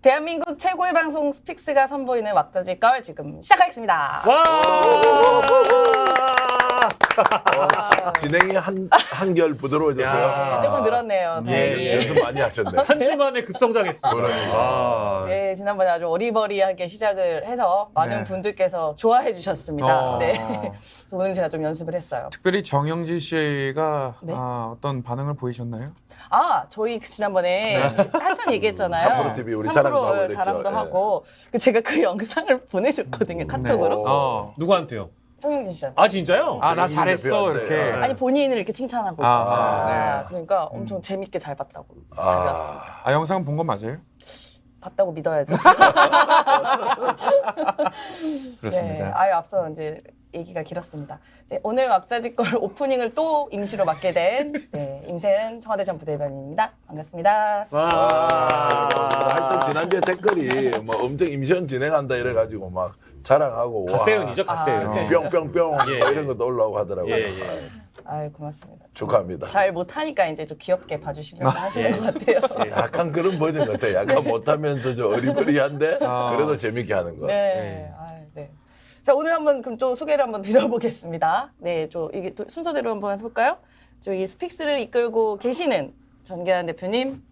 대한민국 최고의 방송 스픽스가 선보이는 왁자지껄 지금 시작하겠습니다. 와! 진행이 한결 부드러워졌어요. 야. 조금 늘었네요. 다행히. 연습 많이 하셨네. 한 주 만에 급성장했습니다. 그러니까. 네, 지난번에 아주 어리버리하게 시작을 해서 많은 네. 분들께서 좋아해 주셨습니다. 네. 그래서 오늘 제가 좀 연습을 했어요. 특별히 정영지 씨가 네. 어떤 반응을 보이셨나요? 저희 지난번에 한참 얘기했잖아요. 3프로 TV 우리 자랑도 하고 그랬죠. 자랑도 예. 하고 제가 그 영상을 보내줬거든요. 카톡으로. 누구한테요? 정영진 씨한테. 아 진짜요? 나 정영진 잘했어 대표한테. 이렇게. 아니 본인을 이렇게 칭찬하고 네. 그러니까 엄청 재밌게 잘 봤다고 답이 왔습니다. 영상 본 거 맞아요? 봤다고 믿어야죠. 그렇습니다. 네, 앞서 이제 얘기가 길었습니다. 이제 오늘 왁자지껄 오프닝을 또 임시로 맡게 된 임세은 청와대 전 부대변인입니다. 반갑습니다. 와. 하여튼 지난주에 댓글이 뭐 엄청 임시연 진행한다 이래가지고 막 자랑하고 갓세은이죠, 갓세은. 네. 뿅뿅뿅 예, 뭐 예. 이런 것도 올라오고 하더라고요. 예, 예. 아유 고맙습니다. 축하합니다. 잘 못하니까 이제 좀 귀엽게 봐주시려고 하시는 것 같아요. 약간 그런 버전 같아. 약간 못하면서 좀 어리버리한데 그래도 재밌게 하는 거. 네. 네. 자 오늘 한번 그럼 또 소개를 한번 드려보겠습니다. 네, 이게 또 순서대로 한번 해볼까요? 저희 스픽스를 이끌고 계시는 전계환 대표님.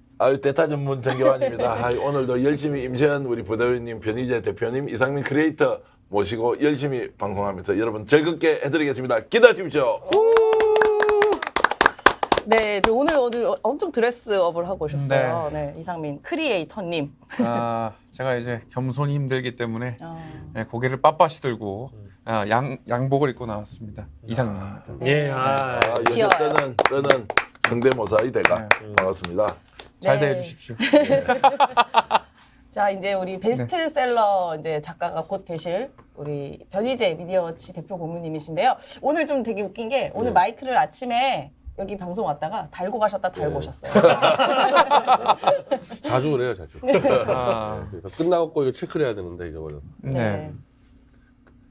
대타 전문 정교환입니다. 오늘도 열심히 임세현 우리 부대변인, 변희재 대표님, 이상민 크리에이터 모시고 열심히 방송하면서 여러분 즐겁게 해드리겠습니다. 기대해 주십시오. 네, 오늘 엄청 드레스업을 하고 오셨어요. 네, 이상민 크리에이터님. 제가 이제 겸손이 힘들기 때문에 아, 고개를 빳빳이 들고 양복을 입고 나왔습니다. 이상민입니다. 예. 요즘 귀여워요. 뜨는 성대모사의 대가 반갑습니다. 잘 네. 대해주십시오. 자, 이제 우리 베스트셀러 이제 작가가 곧 되실 우리 변희재 미디어워치 대표 고문님이신데요. 오늘 좀 되게 웃긴 게 오늘 마이크를 아침에 여기 방송 왔다가 달고 가셨다 달고 오셨어요. 자주 그래요, 자주. 그래서 끝나고 이거 체크를 해야 되는데 잊어버려. 네.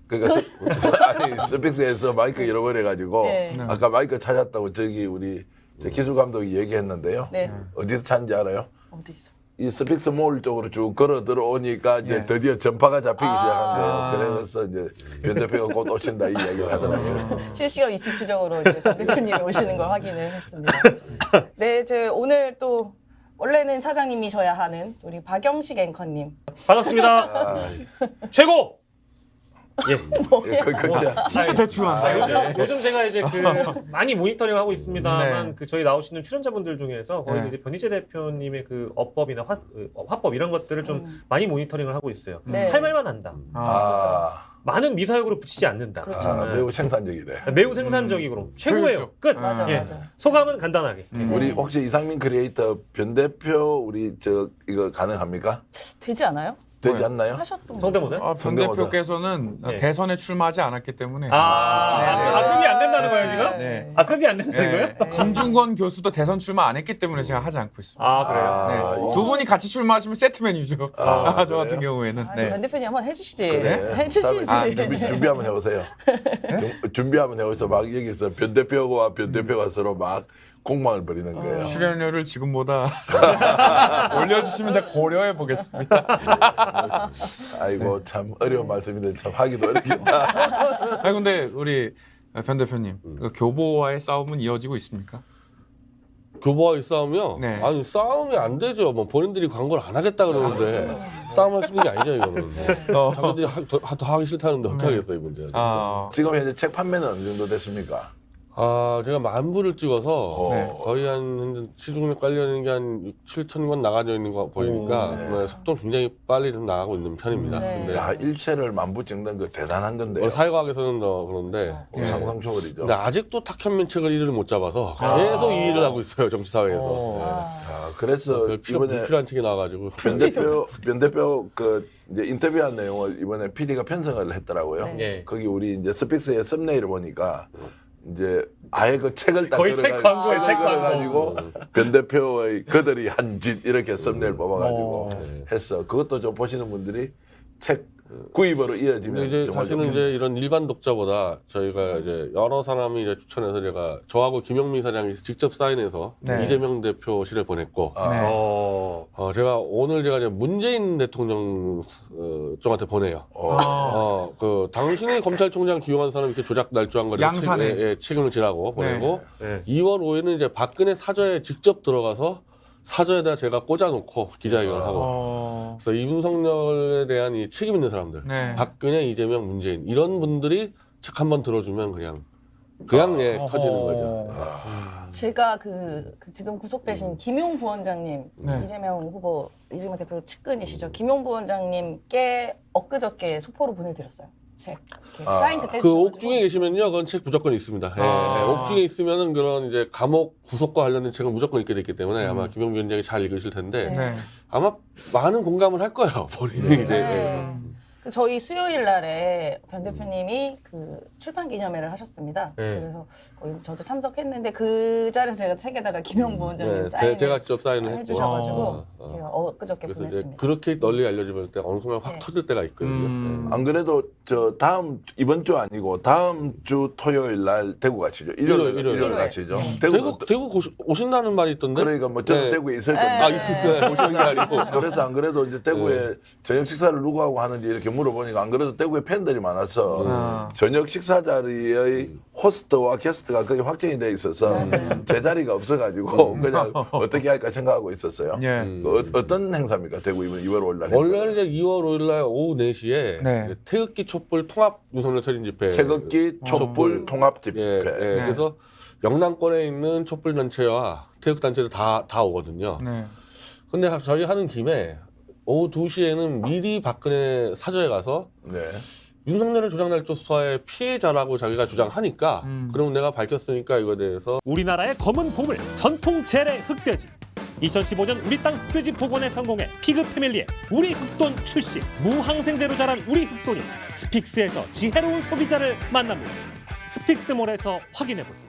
그러니까 스픽스에서 마이크 잃어버려가지고 네. 아까 마이크 찾았다고 저기 우리 저 기술 감독이 얘기했는데요. 네. 어디서 찾는지 알아요? 어디서? 이 스픽스 몰 쪽으로 쭉 걸어 들어오니까 이제 네. 드디어 전파가 잡히기 시작한 거예요. 그래서 이제 변 대표가 곧 오신다 이 이야기를 하더라고요. 실시간 위치 추적으로 이제 박 대표님이 오시는 걸 확인을 했습니다. 네, 오늘 또 원래는 사장님이셔야 하는 우리 박영식 앵커님. 반갑습니다. 최고. 예. 그렇죠. 진짜 대충 한다. 요즘 제가 이제 많이 모니터링 하고 있습니다만 네. 저희 나오시는 출연자분들 중에서 거의 네. 이제 변희재 대표님의 그 어법이나 화법 이런 것들을 좀 많이 모니터링을 하고 있어요. 네. 할 말만 한다. 많은 미사역으로 붙이지 않는다. 그렇죠. 매우 생산적이네. 매우 생산적이고 최고예요. 끝. 맞아, 예. 맞아. 소감은 간단하게. 우리 혹시 이상민 크리에이터 변 대표 우리 이거 가능합니까? 되지 않아요? 되지 않나요? 하셨던 거. 성대모사? 변 성대모사. 대표께서는 네. 대선에 출마하지 않았기 때문에 급이 안 된다는 거예요 지금? 네. 급이 안 된다는 거예요? 김중건 교수도 대선 출마 안 했기 때문에 제가 하지 않고 있습니다. 아 그래요? 네. 두 분이 같이 출마하시면 세트 메뉴죠. 저 같은 경우에는. 아니, 변 대표님 한번 해주시지. 그래. 해주시지. 준비 한번 해보세요. 준비 한번 해보세요. 막 여기서 변 대표와 변 대표가 서로 막 공방을 벌이는 거예요. 출연료를 지금보다 올려주시면 제가 고려해 보겠습니다. 아이고 참 어려운 말씀인데 참 하기도 어렵겠다. 근데 우리 변 대표님, 그 교보와의 싸움은 이어지고 있습니까? 교보와의 싸움이요? 네. 아니, 싸움이 안 되죠. 뭐 본인들이 광고를 안 하겠다 그러는데 싸움할 수 있는 게 아니죠, 이거는. 자기들이 더 하기 싫다는데 어떡하겠어요, 이 문제는. 지금 현재 책 판매는 어느 정도 됐습니까? 제가 1000부를 찍어서 네. 거의 한 시중에 깔려 있는 게 한 7,000권 나가져 있는 거 보이니까 네, 속도는 굉장히 빨리 좀 나가고 있는 편입니다. 네. 근데 야 일체를 만부 찍는 거 대단한 건데요. 사회과학에서는 더 그런데 상상 초월이죠. 근데 아직도 탁현민책을 1위를 못 잡아서 계속 이 일을 하고 있어요, 정치사회에서. 그래서 이번에 불필요한 책이 나와가지고. 변 대표 그 이제 인터뷰한 내용을 이번에 PD가 편성을 했더라고요. 네. 거기 우리 이제 스픽스의 썸네일을 보니까 이제 아예 그 책을 딱 거의 책 광고예요, 책 광고. 가지고 변 대표의 그들이 한 짓 이렇게 썸네일 뽑아가지고 네. 했어. 그것도 좀 보시는 분들이 책 구입으로 이어지면 근데 이제 정말 사실은 좋겠네요. 이제 이런 일반 독자보다 저희가 이제 여러 사람이 이제 추천해서 제가 저하고 김영민 사장이 직접 사인해서 네. 이재명 대표실에 보냈고 네. 제가 오늘 제가 이제 문재인 대통령 쪽한테 보내요. 그 당신이 검찰총장 기용한 사람 이렇게 조작 날조한 거를 양산에. 책임을 지라고 보내고 네. 2월 5일은 이제 박근혜 사저에 직접 들어가서 사저에다 제가 꽂아놓고 기자회견을 하고 그래서 이준석열에 대한 이 책임 있는 사람들 네. 박근혜, 이재명, 문재인 이런 분들이 책 한번 들어주면 그냥 터지는 거죠. 제가 지금 구속되신 김용 부원장님, 네. 이재명 대표 측근이시죠. 김용 부원장님께 엊그저께 소포로 보내드렸어요. 책. 이렇게 사인 그때 그 주셔가지고. 옥중에 계시면요, 그건 책 무조건 있습니다. 옥중에 있으면은 그런 이제 감옥 구속과 관련된 책은 무조건 있게 됐기 때문에 아마 김용민 위원장이 잘 읽으실 텐데 네. 네. 아마 많은 공감을 할 거예요. 본인이 이제. 네. 저희 수요일 날에 변 대표님이 그 출판 기념회를 하셨습니다. 네. 그래서 거기 저도 참석했는데 그 자리에서 제가 책에다가 김용 부원장님 네, 사인을 제가 직접 사인을 했고. 해주셔가지고 제가 엊그저께 그래서 이제 보냈습니다. 그렇게 널리 알려지면 때 어느 순간 확 네. 터질 때가 있거든요. 안 그래도 이번 주 아니고 다음 주 토요일 날 대구 가시죠. 일요일 가시죠. 대구 오신다는 말이 있던데. 그러니까 뭐 저는 네. 대구에 있을 건데. 있으니까 오시는 게 아니고. 그래서 안 그래도 이제 대구에 저녁 식사를 누구하고 하는지 이렇게 물어보니까 안 그래도 대구에 팬들이 많아서 저녁 식사 자리의 호스트와 게스트가 거의 확정이 돼 있어서 제 자리가 없어가지고 그냥 어떻게 할까 생각하고 있었어요. 예. 어떤 행사입니까? 대구 이번 2월 5일 날. 원래는 이제 2월 5일 날 오후 4시에 네. 태극기 촛불 통합 윤석열 철인 집회. 태극기 촛불 통합 집회. 그래서 영남권에 있는 촛불 단체와 태극 단체를 다 오거든요. 네. 근데 저희 하는 김에 오후 2시에는 미리 박근혜 사저에 가서 네. 윤석열의 조작날조 수사의 피해자라고 자기가 주장하니까 그럼 내가 밝혔으니까 이거에 대해서 우리나라의 검은 보물 전통 재래 흑돼지 2015년 우리 땅 흑돼지 복원에 성공해 피그 패밀리의 우리 흑돈 출시 무항생제로 자란 우리 흑돈이 스픽스에서 지혜로운 소비자를 만납니다. 스픽스몰에서 확인해보세요.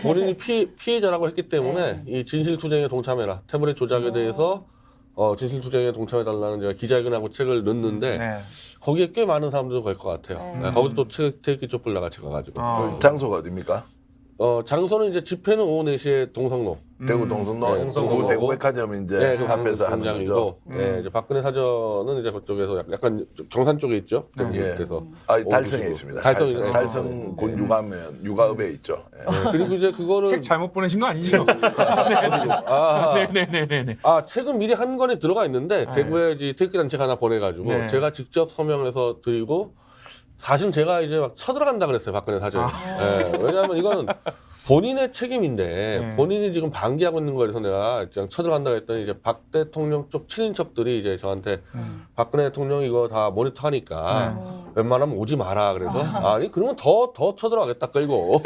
본인이 피해자라고 했기 때문에 이 진실투쟁에 동참해라. 태블릿 조작에 대해서 진실투쟁에 동참해달라는 제가 기자회견하고 책을 넣는데 네. 거기에 꽤 많은 사람들이 걸 것 같아요. 거기도 또 태극기 촛불 나같이 가가지고. 장소가 어디입니까? 장소는 이제 집회는 오후 4시에 동성로. 대구 동성로, 네, 동성로. 구 대구 백화점 이제 네, 그 앞에서 하는 거죠. 공장이고, 네, 이제 박근혜 사저는 이제 그쪽에서 약간 경산 쪽에 있죠. 예. 그래서 달성에 오시고. 있습니다. 달성, 달성 군 육아읍에 있죠. 예. 그리고 이제 그거를 책 잘못 보내신 거 아니죠? 네네네네. 책은 미리 한 권에 들어가 있는데 대구에 이제 태극기 단체가 하나 보내가지고 네. 제가 직접 서명해서 드리고 사실 제가 이제 막 쳐들어간다 그랬어요 박근혜 사저에. 왜냐하면 이거는 본인의 책임인데 본인이 지금 방기하고 있는 거라서 내가 그냥 쳐들어간다고 했더니 이제 박 대통령 쪽 친인척들이 이제 저한테 박근혜 대통령 이거 다 모니터하니까 웬만하면 오지 마라 그래서 아니 그러면 더 쳐들어가겠다 끌고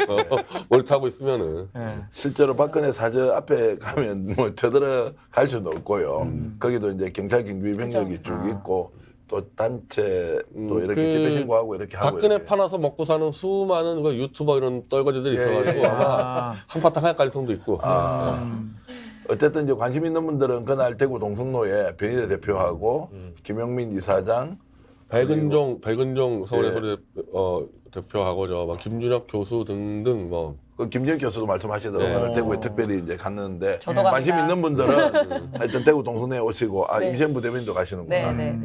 모니터하고 있으면은 실제로 박근혜 사저 앞에 가면 뭐 쳐들어갈 수도 없고요. 거기도 이제 경찰 경비 병력이 쭉 있고 또 단체 또 이렇게 집회 신고하고 이렇게 하고 박근혜 이렇게. 파나서 먹고 사는 수많은 그 유튜버 이런 떨거지들이 있어가지고 아마 한바탕 할 가능성도 있고. 어쨌든 이제 관심 있는 분들은 그날 대구 동성로에 변희재 대표하고 김영민 이사장, 백은종 서울의 대표하고 막 김준혁 교수 등등 뭐. 그 김재혁 교수도 말씀하시더라고요. 대구에 특별히 이제 갔는데 저도 관심 갑니다. 있는 분들은 하여튼 대구 동성로에 오시고 네. 임시현 부대변인도 가시는구나. 네.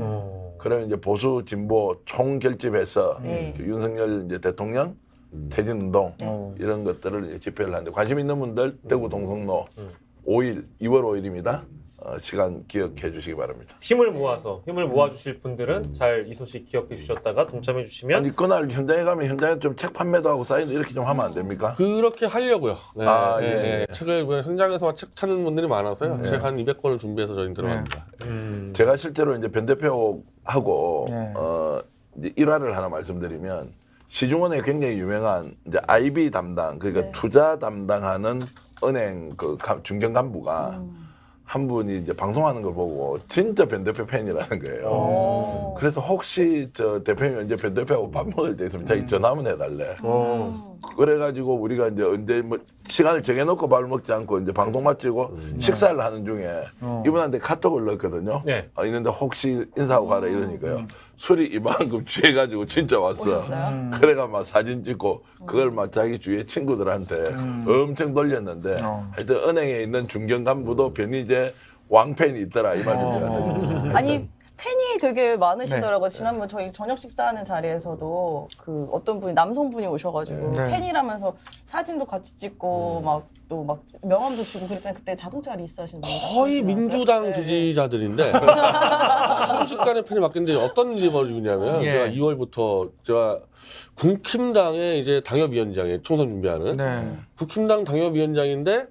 그러면 이제 보수 진보 총 결집해서 네. 윤석열 이제 대통령 퇴진 운동 이런 것들을 이제 집회를 하는데 관심 있는 분들 대구 동성로 5일 2월 5일입니다. 시간 기억해 주시기 바랍니다. 힘을 모아 주실 분들은 잘 이 소식 기억해 주셨다가 동참해 주시면 아니 그날 현장에 가면 현장에 좀 책 판매도 하고 사인도 이렇게 좀 하면 안 됩니까? 그렇게 하려고요. 네, 예. 책을 현장에서 책 찾는 분들이 많아서요. 책 한 200권을 준비해서 저희 들어갑니다. 제가 실제로 이제 변 대표하고 네. 이제 일화를 하나 말씀드리면 시중은행 굉장히 유명한 이제 IB 담당 그러니까 투자 담당하는 은행 그 중견 간부가 한 분이 이제 방송하는 걸 보고 진짜 변 대표 팬이라는 거예요. 오. 그래서 혹시 저 대표님 언제 변 대표하고 밥 먹을 때 있으면 자기 전화 한번 해달래. 그래가지고 우리가 이제 언제 뭐 시간을 정해놓고 밥을 먹지 않고 이제 방송 마치고 식사를 하는 중에 이분한테 카톡을 넣었거든요. 네. 있는데 혹시 인사하고 가라 이러니까요. 술이 이만큼 취해가지고 진짜 왔어. 오셨어요? 그래가 막 사진 찍고 그걸 막 자기 주위의 친구들한테 엄청 돌렸는데 하여튼 은행에 있는 중견 간부도 변희재 왕팬이 있더라 이 말입니다. 아니 팬이 되게 많으시더라고요. 지난번 저희 저녁 식사하는 자리에서도 그 어떤 분이 남성분이 오셔가지고 네. 팬이라면서 사진도 같이 찍고 막 또 막 명함도 주고 그랬잖아요. 그때 자동차 리스 하시는 분 거의 민주당 지지자들인데 순식간에 팬이 바뀌는데 어떤 일이 벌어지냐면 예. 제가 2월부터 제가 국힘당의 이제 당협위원장에 총선 준비하는 네. 국힘당 당협위원장인데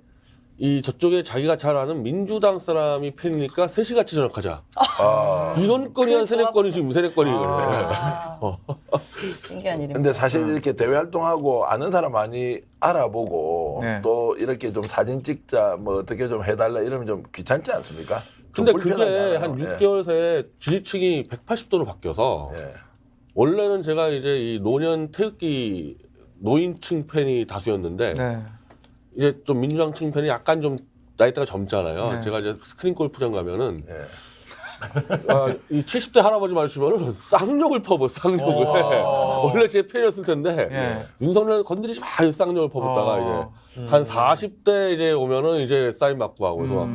이 저쪽에 자기가 잘 아는 민주당 사람이 팬이니까 셋이 같이 전역하자. 이런 건이 한 세네 건이 지금 세네 건이 그래요. 신기한 일입니다. 근데 사실 이렇게 대외 활동하고 아는 사람 많이 알아보고 네. 또 이렇게 좀 사진 찍자 뭐 어떻게 좀 해달라 이러면 좀 귀찮지 않습니까? 좀 근데 불편하지 그게 않아요? 한 예. 6개월 새에 지지층이 180도로 바뀌어서 예. 원래는 제가 이제 이 노년 태극기 노인층 팬이 다수였는데 네. 이제 좀 민주당층 팬이 약간 좀 나이대가 젊잖아요. 네. 제가 이제 스크린 골프장 가면은 예. 이 70대 할아버지 마주치면은 쌍욕을 퍼버 쌍욕을 원래 제 팬이었을 텐데 예. 윤석열 건드리지 마 쌍욕을 퍼붓다가 이제 한 40대 이제 오면은 이제 사인 받고 하고 그래서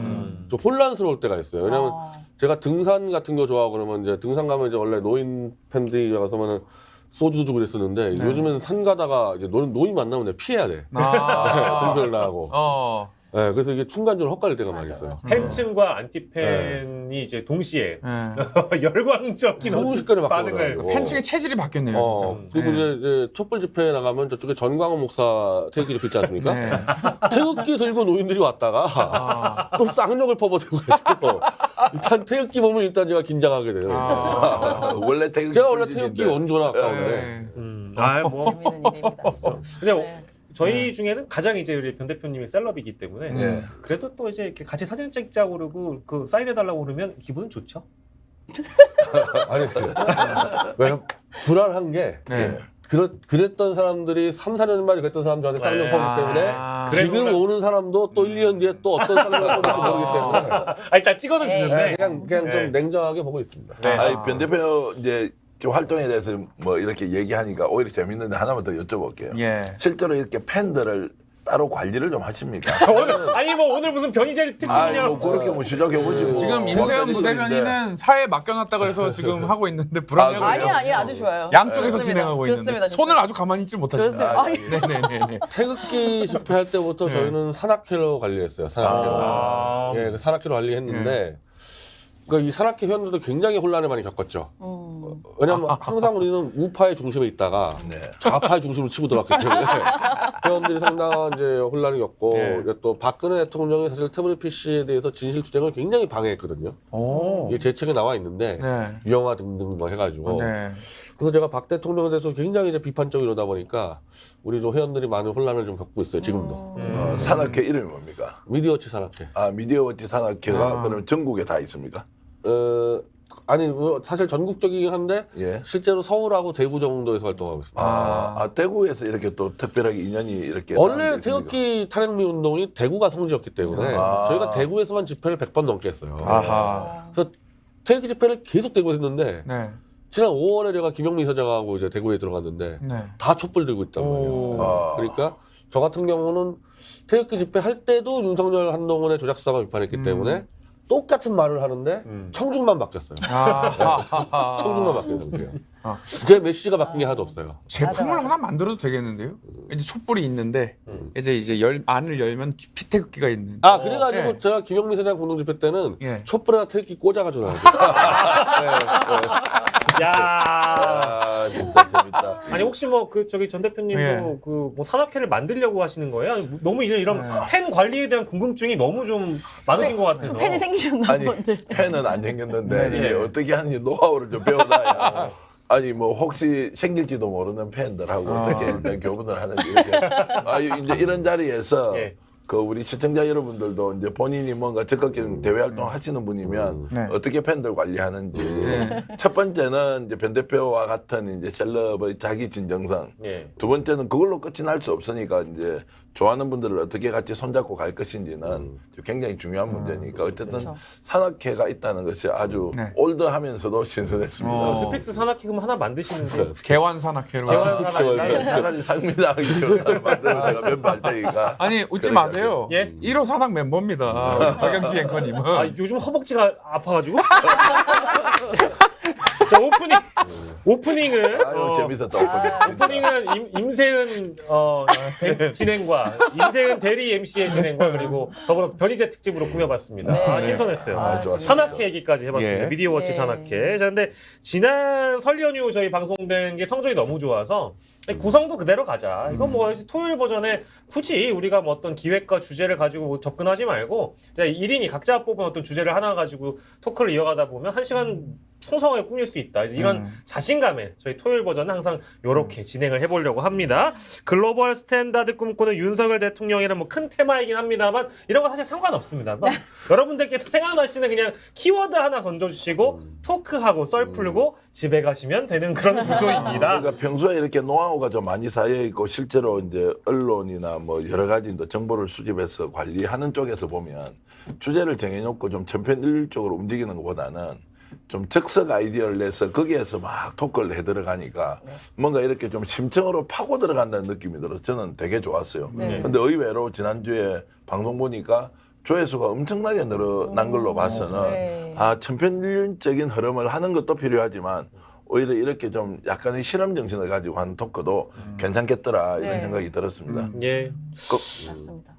좀 혼란스러울 때가 있어요. 왜냐면 제가 등산 같은 거 좋아하고 그러면 이제 등산 가면 이제 원래 노인 팬들이 가서면은 소주도 주고 그랬었는데 요즘은 산 가다가 이제 노인 만나면 내가 피해야 돼. 공별 나하고. 네, 그래서 이게 순간적으로 헛갈릴 때가 많이 있어요. 팬층과 안티팬이 이제 동시에 네. 열광적인 순식간에 반응을 바뀌어가지고. 팬층의 체질이 바뀌었네요, 진짜. 그리고 네. 이제 촛불 집회에 나가면 저쪽에 전광훈 목사 태극기 집회 있지 않습니까? 네. 태극기 들고 노인들이 왔다가 또 쌍욕을 퍼버대고 가지고 일단 태극기 보면 일단 제가 긴장하게 돼요. 원래 태극기 제가 원래 출신인데. 태극기 원조나 아까운데. 네. 뭐 재밌는 일입니다. 근데 네. 저희 중에는 가장 이제 우리 변 대표님이 셀럽이기 때문에 예. 그래도 또 이제 이렇게 같이 사진 찍자고 그러고 그 사인해달라고 그러면 기분은 좋죠. 아니, 왜냐면 불안한 게 네. 그랬던 사람들이 3, 4년 만에 그랬던 사람 저한테 쌍욕 퍼기 때문에 지금 그래, 오는 사람도 또 1, 2년 뒤에 또 어떤 쌍욕을 퍼질지 모르기 때문에 일단 찍어는 주는데 그냥 네. 좀 냉정하게 보고 있습니다. 네. 아니 변 대표 이제 좀 활동에 대해서 뭐 이렇게 얘기하니까 오히려 재밌는데 하나만 더 여쭤볼게요. 예. 실제로 이렇게 팬들을 따로 관리를 좀 하십니까? 아니 뭐 오늘 무슨 변희재 특집이냐? 뭐 그렇게 뭐 시작해보지 뭐. 지금 인세현 부대변인은 사회에 맡겨놨다고 해서 지금 하고 있는데 불안해요. 아니 아주 좋아요. 양쪽에서 좋습니다. 진행하고 있는데 좋습니다. 손을 아주 가만히 있지 못하시네. 좋습니다. 아니, 네네네. 태극기 집회할 때부터 저희는 산악회로 관리했어요. 산악회로. 예, 그 산악회로 관리했는데 그러니까 이 산악회 회원들도 굉장히 혼란을 많이 겪었죠. 왜냐하면 항상 우리는 우파의 중심에 있다가 네. 좌파의 중심으로 치고 들어왔기 때문에 회원들이 상당한 이제 혼란을 겪고 이제 또 박근혜 대통령이 사실 태블릿 PC에 대해서 진실 투쟁을 굉장히 방해했거든요. 오. 이게 제 책에 나와 있는데 네. 유영화 등등 뭐 해가지고 네. 그래서 제가 박 대통령에 대해서 굉장히 이제 비판적으로 이러다 보니까 우리 좀 회원들이 많은 혼란을 좀 겪고 있어요. 지금도 산악회 이름이 뭡니까? 미디어치 산악회. 미디어워치 산악회가 그럼 전국에 다 있습니까? 아니 뭐 사실 전국적이긴 한데 예. 실제로 서울하고 대구 정도에서 활동하고 있습니다. 대구에서 이렇게 또 특별하게 인연이 이렇게 원래 나는 게 있습니까? 태극기 탄핵미 운동이 대구가 성지였기 때문에 저희가 대구에서만 집회를 100번 넘게 했어요. 아하. 그래서 태극기 집회를 계속 대구에서 했는데 네. 지난 5월에 제가 김영민 사장하고 이제 대구에 들어갔는데 네. 다 촛불 들고 있단 말이에요. 오. 그러니까 저 같은 경우는 태극기 집회 할 때도 윤석열 한동훈의 조작 수사가 비판했기 때문에 똑같은 말을 하는데 청중만 바뀌었어요. 청중만 바뀌는 상태예요. 제 메시지가 바뀐 게 하나도 없어요. 제품을 하나 만들어도 되겠는데요? 이제 촛불이 있는데 이제 안을 열면 피태극기가 있는. 그래가지고 예. 제가 김영민 사장 공동 집회 때는 예. 촛불에다 태극기 꽂아가지고 나왔어요. 야. 진짜 재밌다. 아니 혹시 뭐 그 저기 전 대표님도 예. 그 뭐 산악회를 만들려고 하시는 거예요? 아니, 너무 이제 이런 팬 관리에 대한 궁금증이 너무 좀 많으신 것 같아서. 팬이 생기셨나 아니 본데. 팬은 안 생겼는데 네. 이게 어떻게 하는지 노하우를 좀 배워놔야. 아니 뭐 혹시 생길지도 모르는 팬들하고 어떻게 일단 교분을 하는지 이렇게. 이제 이런 자리에서 예. 그 우리 시청자 여러분들도 이제 본인이 뭔가 적극적인 대외 활동을 하시는 분이면 네. 어떻게 팬들 관리하는지 첫 번째는 이제 변 대표와 같은 이제 셀럽의 자기 진정성 예. 두 번째는 그걸로 끝이 날 수 없으니까 이제 좋아하는 분들을 어떻게 같이 손잡고 갈 것인지는 굉장히 중요한 문제니까 어쨌든 그렇죠. 산악회가 있다는 것이 아주 네. 올드하면서도 신선했습니다. 스픽스 산악회 그럼 하나 만드시는데 개완산악회로. 개완 산악회 차라리 상민당이 만드는 내가 멤버할 테니까. 아니 웃지 그러니까 마세요. 예? 1호 산악 멤버입니다. 박영식 앵커님은. 아, 요즘 허벅지가 아파가지고. 자, 오프닝을 아유 재밌었다. 오프닝은 임세은 진행과 임세은 대리 MC의 진행과 그리고 더불어서 변희재 특집으로 꾸며봤습니다. 네. 아, 신선했어요. 아, 좋았습니다. 산악회 얘기까지 해봤습니다. 예. 미디어워치 예. 산악회. 자, 근데 지난 설 연휴 저희 방송된 게 성적이 너무 좋아서 구성도 그대로 가자. 이건 뭐 토요일 버전에 굳이 우리가 뭐 어떤 기획과 주제를 가지고 뭐 접근하지 말고 1인이 각자 뽑은 어떤 주제를 하나 가지고 토크를 이어가다 보면 1시간 풍성하게 꾸밀 수 있다. 이제 이런 자신감에 저희 토요일 버전은 항상 이렇게 진행을 해보려고 합니다. 글로벌 스탠다드 꿈꾸는 윤석열 대통령이란 뭐 큰 테마이긴 합니다만 이런 건 사실 상관없습니다. 뭐 여러분들께서 생각나시는 그냥 키워드 하나 던져주시고 토크하고 썰 풀고 집에 가시면 되는 그런 구조입니다. 그러니까 평소에 이렇게 노하우가 좀 많이 쌓여 있고 실제로 이제 언론이나 뭐 여러 가지 정보를 수집해서 관리하는 쪽에서 보면 주제를 정해놓고 좀 천편일률적으로 움직이는 것보다는 좀 즉석 아이디어를 내서 거기에서 막 토크를 해 들어가니까 뭔가 이렇게 좀 심층으로 파고 들어간다는 느낌이 들어서 저는 되게 좋았어요. 네. 근데 의외로 지난주에 방송 보니까 조회수가 엄청나게 늘어난 걸로 봐서는 네. 아 천편일률적인 흐름을 하는 것도 필요하지만 오히려 이렇게 좀 약간의 실험 정신을 가지고 하는 토크도 괜찮겠더라 이런 네. 생각이 들었습니다. 예. 맞습니다.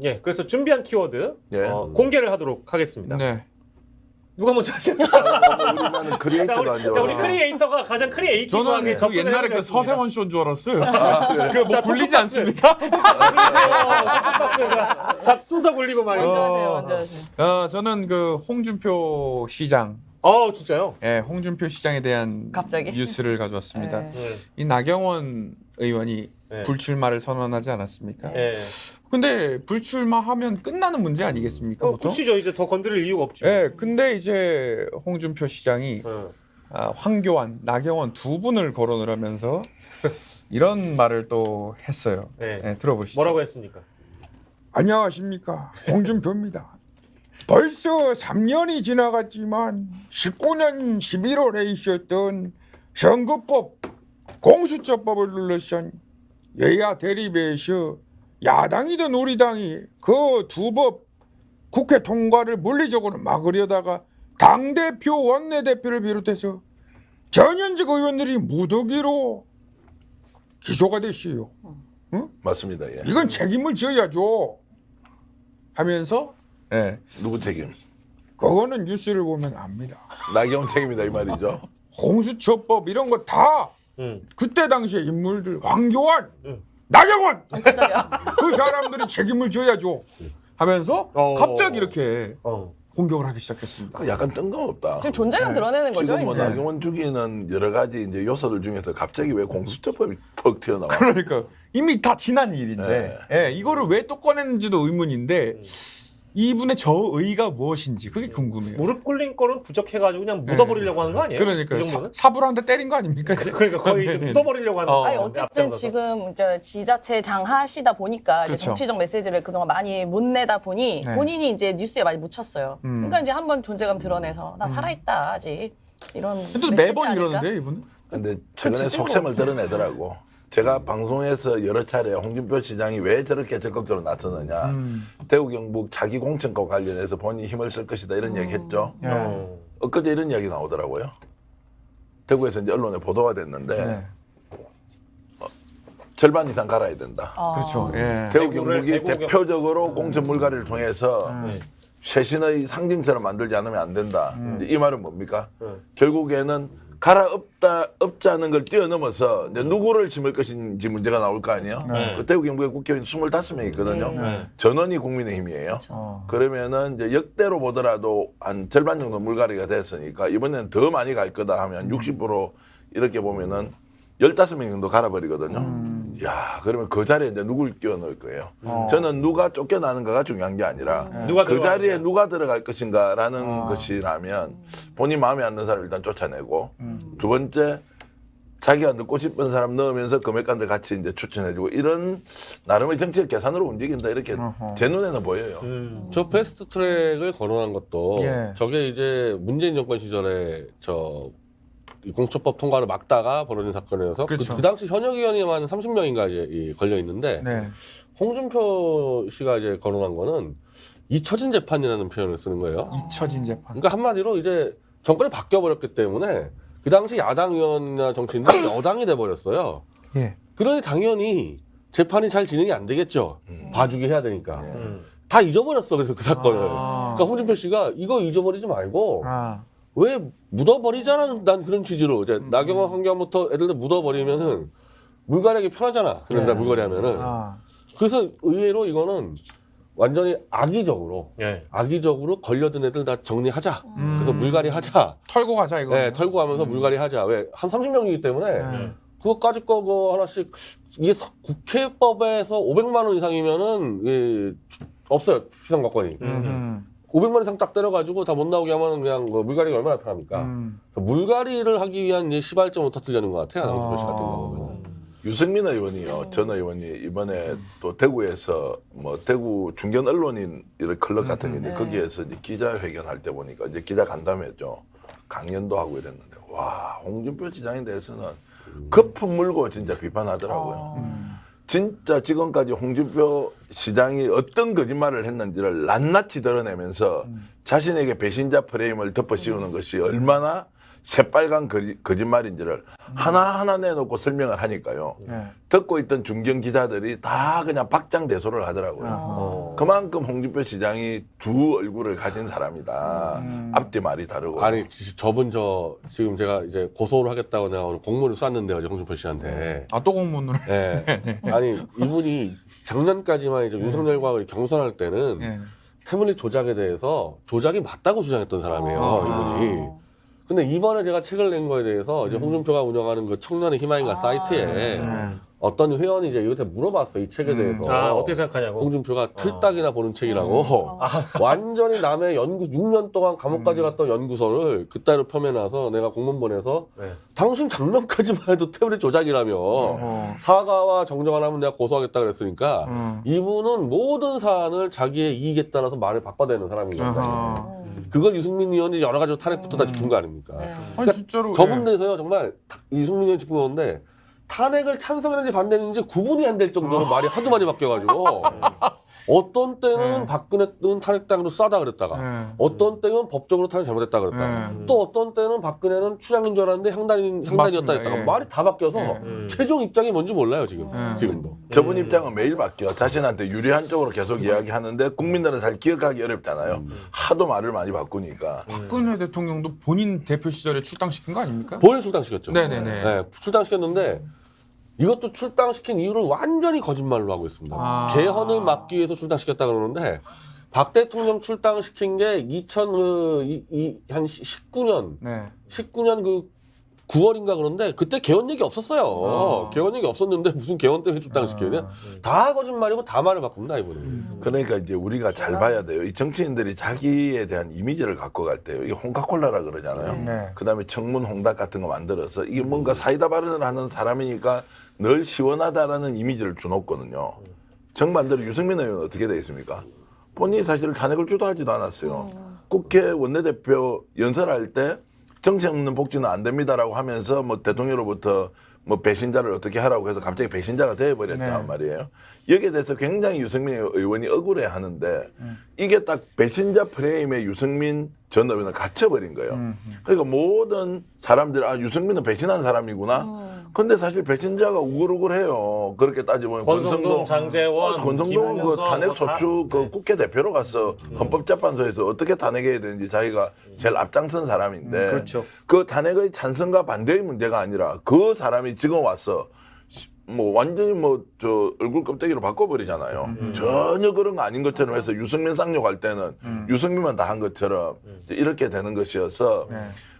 예. 그래서 준비한 키워드 예. 공개를 하도록 하겠습니다. 네. 누가 먼저 하실까요? 우리나는 자, 크리에이터가 안 자, 우리 좋아서 크리에이터가 가장 크리에이티브하게 저는 그 옛날에 그 접근을 서세원 쇼인 줄 알았어요. 그래. 그 뭐 굴리지 않습니까? 자, 순서 굴리고 말이죠. 먼저 하세요. 먼저 하세요. 저는 그 홍준표 시장, 진짜요? 홍준표 시장에 대한 갑자기? 뉴스를 가져왔습니다. 네. 이 나경원 의원이 네. 불출마를 선언하지 않았습니까? 예. 근데 불출마하면 끝나는 문제 아니겠습니까? 보통? 그치죠. 이제 더 건드릴 이유가 없죠. 예, 근데 이제 홍준표 시장이 황교안, 나경원 두 분을 거론을 하면서 이런 말을 또 했어요. 네. 네, 들어보시죠. 뭐라고 했습니까? 안녕하십니까, 홍준표입니다. 벌써 3년이 지나갔지만 19년 11월에 있었던 선거법 공수처법을 눌러선 여야 대립에서 야당이든 우리 당이 그 두 법 국회 통과를 물리적으로 막으려다가 당대표 원내대표를 비롯해서 전현직 의원들이 무더기로 기소가 됐어요. 맞습니다. 예. 이건 책임을 져야죠 하면서 누구 책임? 그거는 뉴스를 보면 압니다. 나경원 책임이다 이 말이죠. 공수처법 이런 거 다 그때 당시에 인물들 황교안, 나경원 깜짝이야. 그 사람들이 책임을 져야죠 하면서 갑자기 이렇게 공격을 하기 시작했습니다. 약간 뜬금없다. 지금 존재감 드러내는 거죠, 지금 뭐 이제. 나경원 죽이는 여러 가지 이제 요소들 중에서 갑자기 왜 공수처법이 퍽 튀어나와? 그러니까 이미 다 지난 일인데 이거를 왜 또 꺼냈는지도 의문인데 이분의 저의가 무엇인지 그게 궁금해요. 무릎 꿇린 거는 부적해가지고 그냥 묻어버리려고 하는 거 아니에요? 그러니까 그 정도는? 사부한테 때린 거 아닙니까? 그러니까 거의 이제 묻어버리려고 하는 거. 아니 어쨌든 지금 이제 지자체 장하시다 보니까 이제 그렇죠. 정치적 메시지를 그동안 많이 못 내다 보니 네. 본인이 이제 뉴스에 많이 묻혔어요. 그러니까 이제 한번 존재감 드러내서 나 살아있다 아직 이런 또 메시지 매번 아닐까? 이러는데 이분은. 근데 최근에 속셈을 드러내더라고. 제가 방송에서 여러 차례 홍준표 시장이 왜 저렇게 적극적으로 나서느냐. 대구 경북 자기 공천과 관련해서 본인이 힘을 쓸 것이다 이런 얘기 했죠. 엊그제 이런 이야기 나오더라고요. 대구에서 이제 언론에 보도가 됐는데 절반 이상 갈아야 된다. 그렇죠. 예. 대구 대구를- 경북이 대구 대표적으로 공천 물갈이를 통해서 쇄신의 상징처럼 만들지 않으면 안 된다. 이 말은 뭡니까? 결국에는 갈아엎자는 걸 뛰어넘어서 이제 누구를 심을 것인지 문제가 나올 거 아니에요? 그 대구 경북에 국회의원 25명 있거든요. 전원이 국민의힘이에요. 그러면은 이제 역대로 보더라도 한 절반 정도 물갈이가 됐으니까 이번에는 더 많이 갈 거다 하면 60% 이렇게 보면은 15명 정도 갈아버리거든요. 야, 그러면 그 자리에 이제 누굴 끼워 넣을 거예요? 저는 누가 쫓겨나는가가 중요한 게 아니라 누가 그 자리에 들어가느냐. 누가 들어갈 것인가라는 것이라면 본인 마음에 안 드는 사람을 일단 쫓아내고 두 번째 자기가 넣고 싶은 사람 넣으면서 금액관들 같이 이제 추천해주고 이런 나름의 정치적 계산으로 움직인다 이렇게 제 눈에는 보여요. 저 패스트 트랙을 거론한 것도 예. 저게 이제 문재인 정권 시절에 이 공수처법 통과를 막다가 벌어진 사건이어서 그렇죠. 그 당시 현역 의원이만 30명인가 이제 걸려 있는데 네. 홍준표 씨가 이제 거론한 거는 잊혀진 재판이라는 표현을 쓰는 거예요. 잊혀진 재판. 그러니까 한마디로 이제 정권이 바뀌어 버렸기 때문에 그 당시 야당 의원이나 정치인들이 여당이 돼 버렸어요. 예. 그러니 당연히 재판이 잘 진행이 안 되겠죠. 봐주기 해야 되니까. 다 잊어버렸어. 그래서 그 사건을. 그러니까 홍준표 씨가 이거 잊어버리지 말고 왜 묻어버리잖아. 난 그런 취지로 이제 나경원, 황교안부터 애들도 묻어버리면은 물갈이하기 편하잖아. 그런다 물갈이 하면은. 그래서 의외로 이거는 완전히 악의적으로 걸려든 애들 다 정리하자. 그래서 물갈이 하자. 털고 가자 이거. 네, 털고 가면서 물갈이 하자. 왜? 한 30명이기 때문에 그거까지 거 하나씩 이게 국회법에서 500만 원 이상이면은 없어요. 피선거권이. 500만 원 이상 딱 때려가지고 다 못 나오게 하면 그냥 물갈이가 얼마나 편합니까? 물갈이를 하기 위한 시발점을 터뜨리려는 것 같아요. 홍준표 씨 같은 경우는. 유승민 의원이요, 전 의원이 이번에 또 대구에서 뭐 대구 중견 언론인 이런 클럽 같은 게 있는데 거기에서 이제 기자회견 할 때 보니까 이제 기자 간담회죠. 강연도 하고 이랬는데 와, 홍준표 시장에 대해서는 거품 물고 진짜 비판하더라고요. 진짜 지금까지 홍준표 시장이 어떤 거짓말을 했는지를 낱낱이 드러내면서 자신에게 배신자 프레임을 덮어 씌우는 것이 얼마나 새빨간 거짓말인지를 하나하나 내놓고 설명을 하니까요. 듣고 있던 중견 기자들이 다 그냥 박장대소를 하더라고요. 그만큼 홍준표 시장이 두 얼굴을 가진 사람이다. 앞뒤 말이 다르고. 아니 저분 지금 제가 이제 고소를 하겠다고 내가 오늘 공문을 쐈는데 어제 홍준표 씨한테. 또 공문으로. 네. 아니 이분이 작년까지만 이제 윤석열과 경선할 때는 태블릿 조작에 대해서 조작이 맞다고 주장했던 사람이에요. 이분이. 근데 이번에 제가 책을 낸 거에 대해서 이제 홍준표가 운영하는 그 청년의 희망인가 사이트에 어떤 회원이 이제 이것에 물어봤어. 이 책에 대해서. 어떻게 생각하냐고. 홍준표가 틀딱이나 보는 책이라고. 완전히 남의 6년 동안 감옥까지 갔던 연구서를 그따위로 펴매놔서 내가 공문 보내서 당신 작년까지만 해도 태블릿 조작이라며 사과와 정정 안 하면 내가 고소하겠다 그랬으니까 이분은 모든 사안을 자기의 이익에 따라서 말을 바꿔대는 사람이거든요. 그걸 유승민 의원이 여러 가지 탄핵부터 다 짚은 거 아닙니까? 아니 진짜로. 저분들에서요 정말 유승민 의원이 짚은 건데 탄핵을 찬성했는지 반대했는지 구분이 안 될 정도로 말이 하도 많이 바뀌어가지고 어떤 때는 박근혜는 탄핵당으로 싸다 그랬다가 어떤 때는 법적으로 탄핵 잘못했다 그랬다가 또 어떤 때는 박근혜는 추장인 줄 알았는데 향단이었다 했다가 말이 다 바뀌어서 최종 입장이 뭔지 몰라요 지금도. 저분 입장은 매일 바뀌어. 자신한테 유리한 쪽으로 계속 이야기하는데 국민들은 잘 기억하기 어렵잖아요. 하도 말을 많이 바꾸니까. 박근혜 대통령도 본인 대표 시절에 출당시킨 거 아닙니까? 본인 출당시켰죠. 네네네. 네, 출당시켰는데 이것도 출당시킨 이유를 완전히 거짓말로 하고 있습니다. 개헌을 막기 위해서 출당시켰다 그러는데 박 대통령 출당시킨 게 1919년 그 9월인가 그런데 그때 개헌 얘기 없었어요. 개헌 얘기 없었는데 무슨 개헌 때문에 출당시켜야 다 거짓말이고 다 말을 바꿉니다 이분은. 그러니까 이제 우리가 잘 봐야 돼요. 이 정치인들이 자기에 대한 이미지를 갖고 갈 때요. 이게 홍카콜라라 그러잖아요. 그다음에 청문 홍닭 같은 거 만들어서 이게 뭔가 사이다 발언을 하는 사람이니까 늘 시원하다라는 이미지를 주놓거든요. 정반대로 유승민 의원은 어떻게 되어 있습니까? 본인이 사실 탄핵을 주도하지도 않았어요. 국회 원내대표 연설할 때 정치 없는 복지는 안 됩니다라고 하면서 뭐 대통령으로부터 뭐 배신자를 어떻게 하라고 해서 갑자기 배신자가 되어버렸단 말이에요. 여기에 대해서 굉장히 유승민 의원이 억울해 하는데 이게 딱 배신자 프레임에 유승민 전 의원은 갇혀버린 거예요. 그러니까 모든 사람들이 유승민은 배신한 사람이구나. 근데 사실 배신자가 우글우글해요. 그렇게 따지면 권성동, 장제원, 권성동은 그 탄핵 소추 네. 그 국회 대표로 가서 헌법재판소에서 어떻게 탄핵해야 되는지 자기가 제일 앞장선 사람인데 그렇죠. 그 탄핵의 찬성과 반대의 문제가 아니라 그 사람이 지금 와서 뭐 완전히 뭐 저 얼굴 껍데기로 바꿔버리잖아요. 전혀 그런 거 아닌 것처럼 해서 유승민 쌍욕할 때는 유승민만 다 한 것처럼 이렇게 되는 것이어서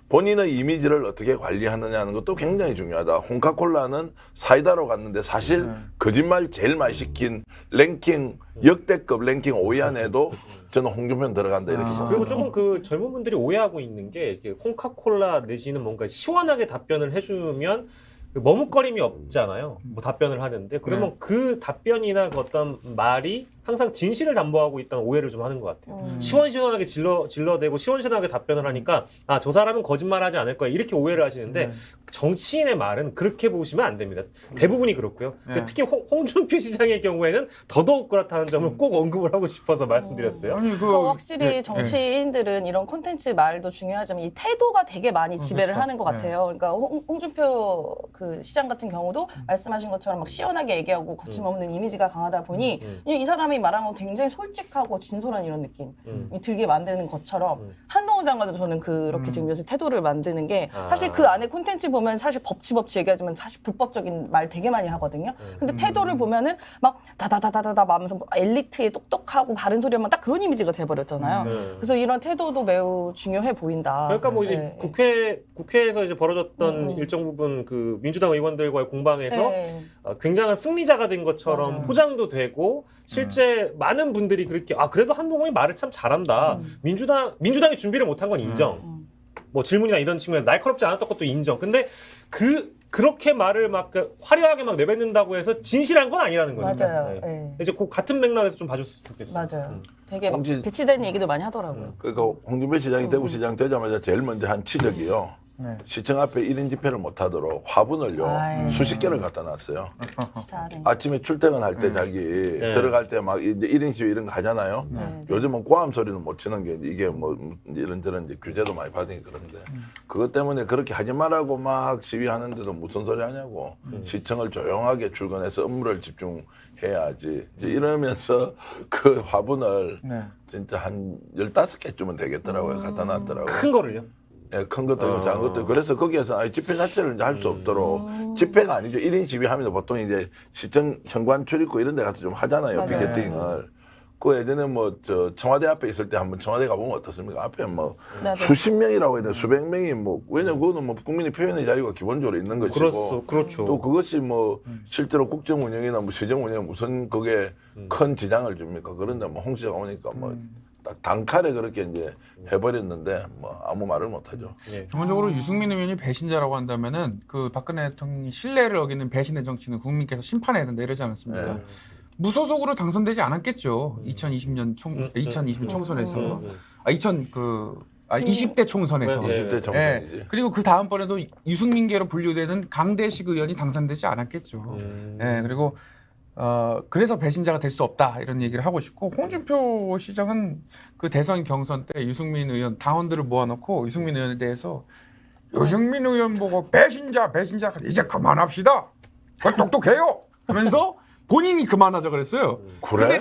본인의 이미지를 어떻게 관리하느냐는 것도 굉장히 중요하다. 홍카콜라는 사이다로 갔는데 사실 거짓말 제일 많이 시킨 랭킹 역대급 랭킹 5위 안에도 저는 홍준표는 들어간다 이렇게 생각합니다. 그리고 조금 그 젊은 분들이 오해하고 있는 게 이렇게 콩카콜라 내지는 뭔가 시원하게 답변을 해주면 그 머뭇거림이 없잖아요. 뭐 답변을 하는데 그러면 그 답변이나 그 어떤 말이 항상 진실을 담보하고 있다는 오해를 좀 하는 것 같아요. 시원시원하게 질러대고 시원시원하게 답변을 하니까 아, 저 사람은 거짓말하지 않을 거야 이렇게 오해를 하시는데 정치인의 말은 그렇게 보시면 안 됩니다. 대부분이 그렇고요. 특히 홍준표 시장의 경우에는 더더욱 그렇다는 점을 꼭 언급을 하고 싶어서 말씀드렸어요. 아니 확실히 정치인들은 이런 콘텐츠 말도 중요하지만 이 태도가 되게 많이 지배를 그렇죠. 하는 것 같아요. 그러니까 홍준표 그 시장 같은 경우도 말씀하신 것처럼 막 시원하게 얘기하고 거침없는 이미지가 강하다 보니 이 사람이 말한 건 굉장히 솔직하고 진솔한 이런 느낌이 들게 만드는 것처럼 한동훈 장관도 저는 그렇게 지금 요새 태도를 만드는 게 사실 그 안에 콘텐츠 보면 사실 법치 얘기하지만 사실 불법적인 말 되게 많이 하거든요. 근데 태도를 보면은 막 다다다다다다 하면서 엘리트에 똑똑하고 바른 소리 하면 딱 그런 이미지가 돼버렸잖아요. 그래서 이런 태도도 매우 중요해 보인다. 그러니까 뭐 이제 국회에서 이제 벌어졌던 일정 부분 그 민주당 의원들과의 공방에서 굉장한 승리자가 된 것처럼 포장도 되고 실제 많은 분들이 그렇게 아 그래도 한동훈이 말을 참 잘한다. 민주당이 준비를 못한 건 인정. 뭐 질문이나 이런 측면에서 날카롭지 않았던 것도 인정. 근데 그렇게 말을 막 화려하게 막 내뱉는다고 해서 진실한 건 아니라는 거니까. 맞아요. 네. 네. 이제 그 같은 맥락에서 좀 봐줬으면 좋겠어요. 맞아요. 되게 막 홍진- 배치된 얘기도 많이 하더라고요. 그러니까 홍준표 시장이 대구시장 되자마자 제일 먼저 한 지적이요. 시청 앞에 1인 집회를 못하도록 화분을요 아이. 수십 개를 갖다 놨어요. 잘해. 아침에 출퇴근할 때 자기 들어갈 때 막 이제 1인 시위 이런 거 하잖아요. 요즘은 고함 소리는 못 치는 게 이게 뭐 이런저런 이제 규제도 많이 받으니까 그런데 그것 때문에 그렇게 하지 말라고 막 시위하는데도 무슨 소리 하냐고 시청을 조용하게 출근해서 업무를 집중해야지 이제 이러면서 그 화분을 진짜 한 15개쯤은 되겠더라고요. 갖다 놨더라고요. 큰 거를요. 예, 큰 것도 있고 작은 것도 있고 그래서 거기에서 아예 집회 자체를 이제 할 수 없도록 집회가 아니죠. 1인 시위하면 보통 이제 시청 현관 출입구 이런 데 가서 좀 하잖아요. 맞아요. 피켓팅을. 그 예전에 뭐 저 청와대 앞에 있을 때 한번 청와대 가보면 어떻습니까? 앞에 뭐 맞아요. 수십 명이라고 해야 되나 수백 명이 뭐 왜냐면 그거는 뭐 국민의 표현의 자유가 기본적으로 있는 것이고 그렇죠. 또 그것이 뭐 실제로 국정 운영이나 뭐 시정 운영에 무슨 그게 큰 지장을 줍니까? 그런데 뭐 홍 씨가 오니까 뭐 딱 단칼에 그렇게 이제 해버렸는데 뭐 아무 말을 못하죠. 예. 기본적으로 유승민 의원이 배신자라고 한다면은 그 박근혜 대통령이 신뢰를 어기는 배신의 정치는 국민께서 심판해야 된다 이러지 않았습니까? 무소속으로 당선되지 않았겠죠. 2020년 2020 총선에서 20대 총선에서. 20대 정권이지. 그리고 그 다음번에도 유승민계로 분류되는 강대식 의원이 당선되지 않았겠죠. 그리고 그래서 배신자가 될 수 없다 이런 얘기를 하고 싶고 홍준표 시장은 그 대선 경선 때 유승민 의원 당원들을 모아놓고 유승민 의원에 대해서 유승민 의원 보고 배신자 이제 그만합시다. 똑똑해요 하면서 본인이 그만하자 그랬어요. 그래?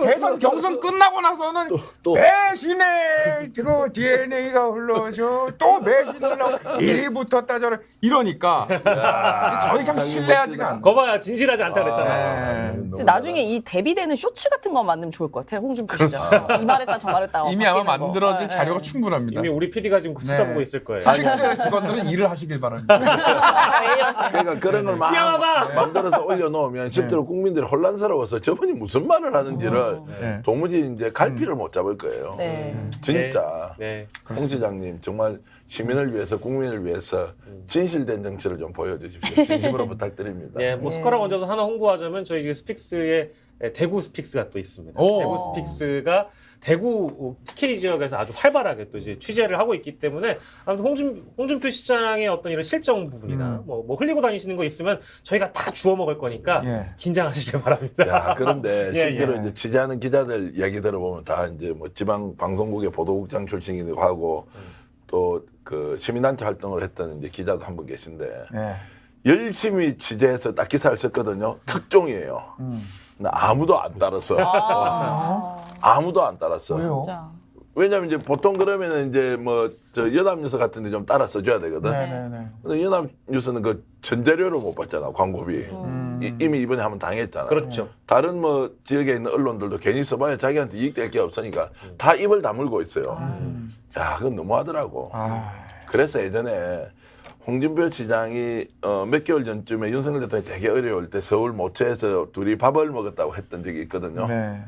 대선 경선 끝나고 나서는 배신의 그 DNA가 흘러서 또 배신을 하고 이리 붙었다 저래 이러니까 더 이상 신뢰하지가 않아. 거 봐야 진실하지 않다 그랬잖아요. 이제 나중에 이 대비되는 쇼츠 같은 거 만들면 좋을 것 같아요. 홍준표 시장. 이 말했다 저 말했다. 이미 아마 바뀌는 거. 만들어질 네, 자료가 네. 충분합니다. 이미 우리 PD가 지금 찾아보고 있을 거예요. 스픽스 직원들은 일을 하시길 바랍니다. 왜 이러세요? 그러니까 그런 걸 막 미안하다. 만들어서 올려놓으면 실제로 국민들이 혼란스러워서 저분이 무슨 말을 하는지를 도무지 이제 갈피를 못 잡을 거예요. 네. 진짜 네. 홍 시장님 정말 시민을 위해서 국민을 위해서 진실된 정치를 좀 보여주십시오. 진심으로 부탁드립니다. 예, 뭐 숟가락 얹어서 하나 홍보하자면 저희 스픽스에 대구 스픽스가 또 있습니다. 오. 대구 스픽스가 대구 TK 지역에서 아주 활발하게 또 이제 취재를 하고 있기 때문에 아무튼 홍준표 시장의 어떤 이런 실정 부분이나 뭐 흘리고 다니시는 거 있으면 저희가 다 주워 먹을 거니까 긴장하시길 바랍니다. 야, 그런데 예, 실제로 예. 이제 취재하는 기자들 얘기 들어보면 다 이제 뭐 지방 방송국의 보도국장 출신이기도 하고 또 그 시민단체 활동을 했던 이제 기자도 한 분 계신데 열심히 취재해서 딱 기사를 썼거든요. 특종이에요. 근데 아무도 안 따랐어. 아무도 안 따랐어. 왜요? 진짜. 왜냐면 이제 보통 그러면은 이제 뭐 저 연합뉴스 같은 데 좀 따라 써줘야 되거든. 근데 연합뉴스는 그 전재료를 못 받잖아, 광고비. 이미 이번에 한번 당했잖아. 그렇죠. 다른 뭐 지역에 있는 언론들도 괜히 써봐야 자기한테 이익될 게 없으니까 다 입을 다물고 있어요. 야, 그건 너무하더라고. 그래서 예전에 홍준표 시장이 몇 개월 전쯤에 윤석열 대통령이 되게 어려울 때 서울 모처에서 둘이 밥을 먹었다고 했던 적이 있거든요. 네.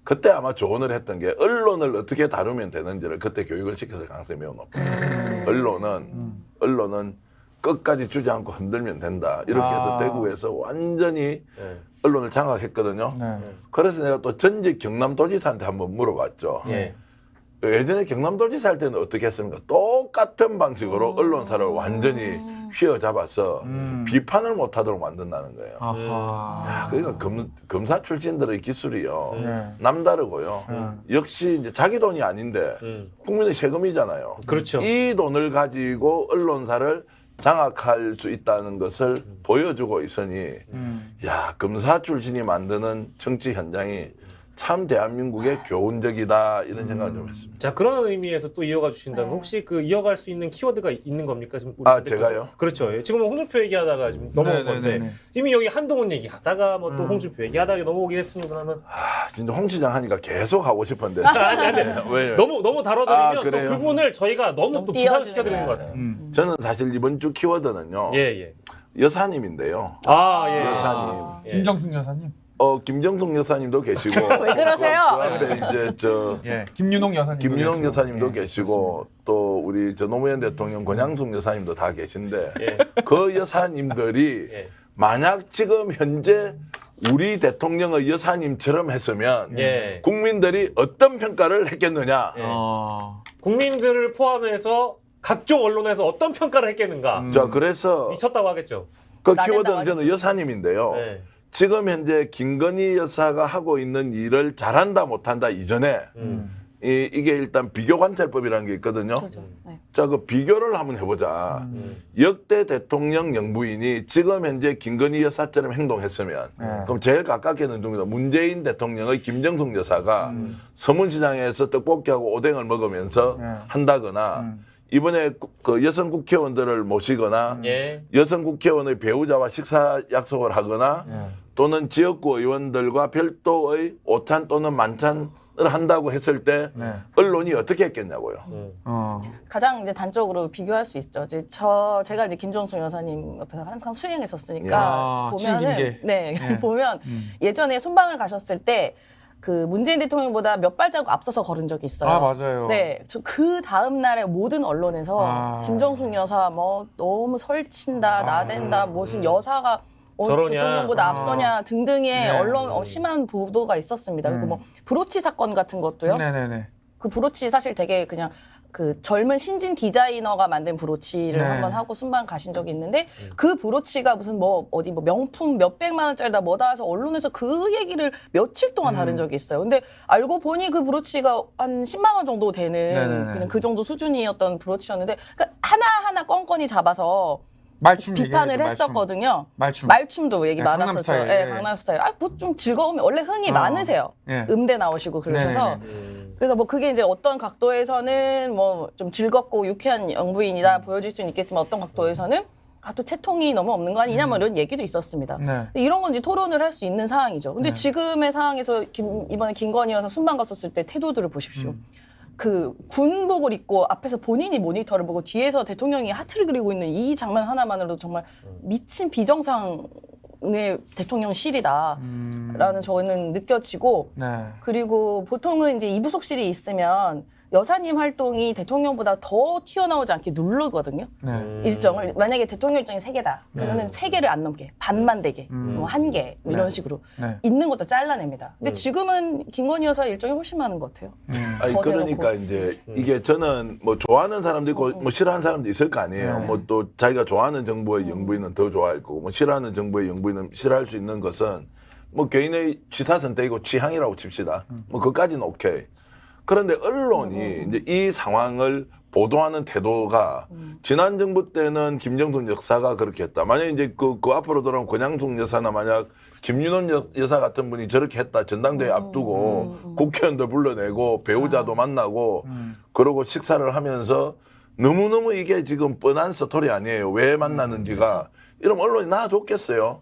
그때 아마 조언을 했던 게 언론을 어떻게 다루면 되는지를 그때 교육을 시켜서 가능성이 매우 높아요. 언론은 끝까지 주지 않고 흔들면 된다. 이렇게 해서 대구에서 완전히 네. 언론을 장악했거든요. 네. 그래서 내가 또 전직 경남도지사한테 한번 물어봤죠. 예. 예전에 경남도지사 할 때는 어떻게 했습니까? 똑같은 방식으로 언론사를 완전히 휘어잡아서 비판을 못하도록 만든다는 거예요. 아하. 그러니까 검사 출신들의 기술이요. 네. 남다르고요. 역시 이제 자기 돈이 아닌데 국민의 세금이잖아요. 그렇죠. 이 돈을 가지고 언론사를 장악할 수 있다는 것을 보여주고 있으니 야, 검사 출신이 만드는 정치 현장이 참 대한민국의 교훈적이다 이런 생각을 좀 했습니다. 자, 그런 의미에서 또 이어가 주신다면 혹시 그 이어갈 수 있는 키워드가 있는 겁니까? 지금 우리 제가요? 그렇죠. 예. 지금 홍준표 얘기하다가 지금 넘어온 건데 네네네네. 이미 여기 한동훈 얘기하다가 뭐 또 홍준표 얘기하다가 넘어오긴 했습니다만 진짜 홍 시장 하니까 계속 하고 싶은데 왜? 너무 다뤄드리면 또 그래요? 그분을 저희가 너무 또 부산시켜드리는 것 같아요. 저는 사실 이번 주 키워드는요. 예. 여사님인데요. 아, 예. 여사님. 예. 김정숙 여사님. 김정숙 여사님도 계시고 왜 그러세요? 그 앞에 이제 예. 김윤홍 여사님. 김윤홍 여사님도 예. 계시고 또 우리 노무현 대통령 권양숙 여사님도 다 계신데 예. 그 여사님들이 예. 만약 지금 현재 우리 대통령의 여사님처럼 했으면 예. 국민들이 어떤 평가를 했겠느냐. 예. 어. 국민들을 포함해서 각종 언론에서 어떤 평가를 했겠는가. 자, 그래서 미쳤다고 하겠죠. 그 나댄다고 키워드는 하겠죠. 저는 여사님인데요. 네. 지금 현재 김건희 여사가 하고 있는 일을 잘한다 못한다 이전에 이게 일단 비교 관찰법이라는 게 있거든요. 네. 자, 그 비교를 한번 해보자. 역대 대통령 영부인이 지금 현재 김건희 여사처럼 행동했으면 그럼 제일 가깝게는 누구다? 문재인 대통령의 김정숙 여사가 서문시장에서 떡볶이하고 오뎅을 먹으면서 한다거나 이번에 그 여성 국회의원들을 모시거나 예. 여성 국회의원의 배우자와 식사 약속을 하거나 또는 지역구 의원들과 별도의 오찬 또는 만찬을 한다고 했을 때 언론이 어떻게 했겠냐고요. 가장 이제 단적으로 비교할 수 있죠. 이제 제가 이제 김정숙 여사님 옆에서 항상 수행했었으니까 야, 보면은 친김계. 네, 네. 보면 예전에 순방을 가셨을 때 그 문재인 대통령보다 몇 발자국 앞서서 걸은 적이 있어요. 아, 맞아요. 네, 저 그 다음 날에 모든 언론에서 아. 김정숙 여사 뭐 너무 설친다, 나댄다, 무슨 여사가 저러냐. 대통령보다 앞서냐 등등의 네. 언론 심한 보도가 있었습니다. 그리고 뭐 브로치 사건 같은 것도요. 네네네. 그 브로치 사실 되게 그냥 그 젊은 신진 디자이너가 만든 브로치를 네. 한번 하고 순방 가신 적이 있는데 그 브로치가 무슨 뭐 어디 뭐 명품 몇백만 원짜리다 뭐다 해서 언론에서 그 얘기를 며칠 동안 다룬 적이 있어요. 근데 알고 보니 그 브로치가 한 10만 원 정도 되는 네네네. 그냥 그 정도 수준이었던 브로치였는데 그러니까 하나하나 껌껌이 잡아서 말춤 비판을 얘기해야죠, 했었거든요. 말춤. 말춤도 얘기 네, 강남 많았었죠. 스타일, 네, 예. 강남 스타일. 뭐 좀 즐거우면 원래 흥이 많으세요. 예. 음대 나오시고 그러셔서. 그래서 뭐 그게 이제 어떤 각도에서는 뭐 좀 즐겁고 유쾌한 영부인이다 보여질 수는 있겠지만 어떤 각도에서는 또 채통이 너무 없는 거 아니냐 뭐 이런 얘기도 있었습니다. 네. 근데 이런 건 이제 토론을 할 수 있는 상황이죠. 근데 지금의 상황에서 이번에 김건희 여사 순방 갔었을 때 태도들을 보십시오. 그 군복을 입고 앞에서 본인이 모니터를 보고 뒤에서 대통령이 하트를 그리고 있는 이 장면 하나만으로도 정말 미친 비정상의 대통령실이다라는 저는 느껴지고 네. 그리고 보통은 이제 이부속실이 있으면 여사님 활동이 대통령보다 더 튀어나오지 않게 누르거든요. 네. 일정을 만약에 대통령 일정이 3개다. 그러면은 3개를 안 넘게 반만 되게 뭐 1개 뭐 이런 식으로 네. 있는 것도 잘라냅니다. 근데 지금은 김건희 여사 일정이 훨씬 많은 것 같아요. 아니 더 그러니까 대놓고. 이제 이게 저는 뭐 좋아하는 사람도 있고 뭐 싫어하는 사람도 있을 거 아니에요. 뭐 또 자기가 좋아하는 정부의 영부인은 더 좋아할 거고 뭐 싫어하는 정부의 영부인은 싫어할 수 있는 것은 뭐 개인의 취사 선택이고 취향이라고 칩시다. 뭐 그까지는 오케이. 그런데 언론이 이제 이 상황을 보도하는 태도가 지난 정부 때는 김정숙 여사가 그렇게 했다. 만약 이제 그 앞으로 돌아온 권양숙 여사나 만약 김윤원 여사 같은 분이 저렇게 했다. 전당대회 앞두고 국회의원도 불러내고 배우자도 만나고 그러고 식사를 하면서 너무너무 이게 지금 뻔한 스토리 아니에요. 왜 만나는지가. 이러면 언론이 놔줬겠어요.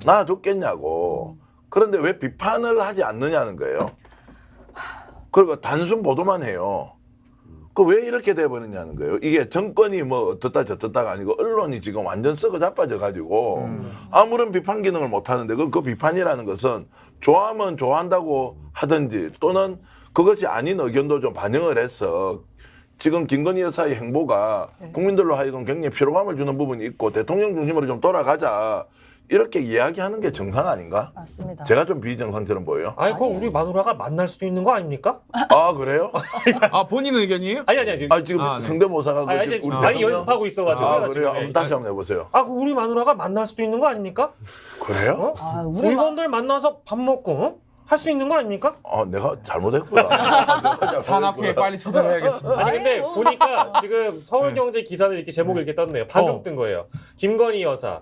놔줬겠냐고. 그런데 왜 비판을 하지 않느냐는 거예요. 그리고 단순 보도만 해요. 그 왜 이렇게 돼버리냐는 거예요. 이게 정권이 뭐 어떻다 저떻다가 아니고 언론이 지금 완전 썩어 자빠져 가지고 아무런 비판 기능을 못 하는데 그 비판이라는 것은 좋아하면 좋아한다고 하든지 또는 그것이 아닌 의견도 좀 반영을 해서 지금 김건희 여사의 행보가 국민들로 하여금 굉장히 피로감을 주는 부분이 있고 대통령 중심으로 좀 돌아가자 이렇게 이야기하는 게 정상 아닌가? 맞습니다. 제가 좀 비정상처럼 보여요. 아니 그거 우리 마누라가 만날 수도 있는 거 아닙니까? 아 그래요? 아 본인 의견이에요? 아니. 아 지금 아, 네. 성대모사가 아니, 그 우리 많이 대통령? 연습하고 있어가지고. 아 내가 그래요? 지금. 한번 다시 한번 해보세요. 아, 그 우리 마누라가 만날 수도 있는 거 아닙니까? 그래요? 아, 우리 의원들 만나서 밥 먹고 어? 할 수 있는 거 아닙니까? 내가 잘못했구나. 산악회에 빨리 초대해야겠습니다. 아니 근데 아이고. 보니까 지금 서울경제 기사는 이렇게 제목을 이렇게 떴네요. 방금 뜬 거예요. 김건희 여사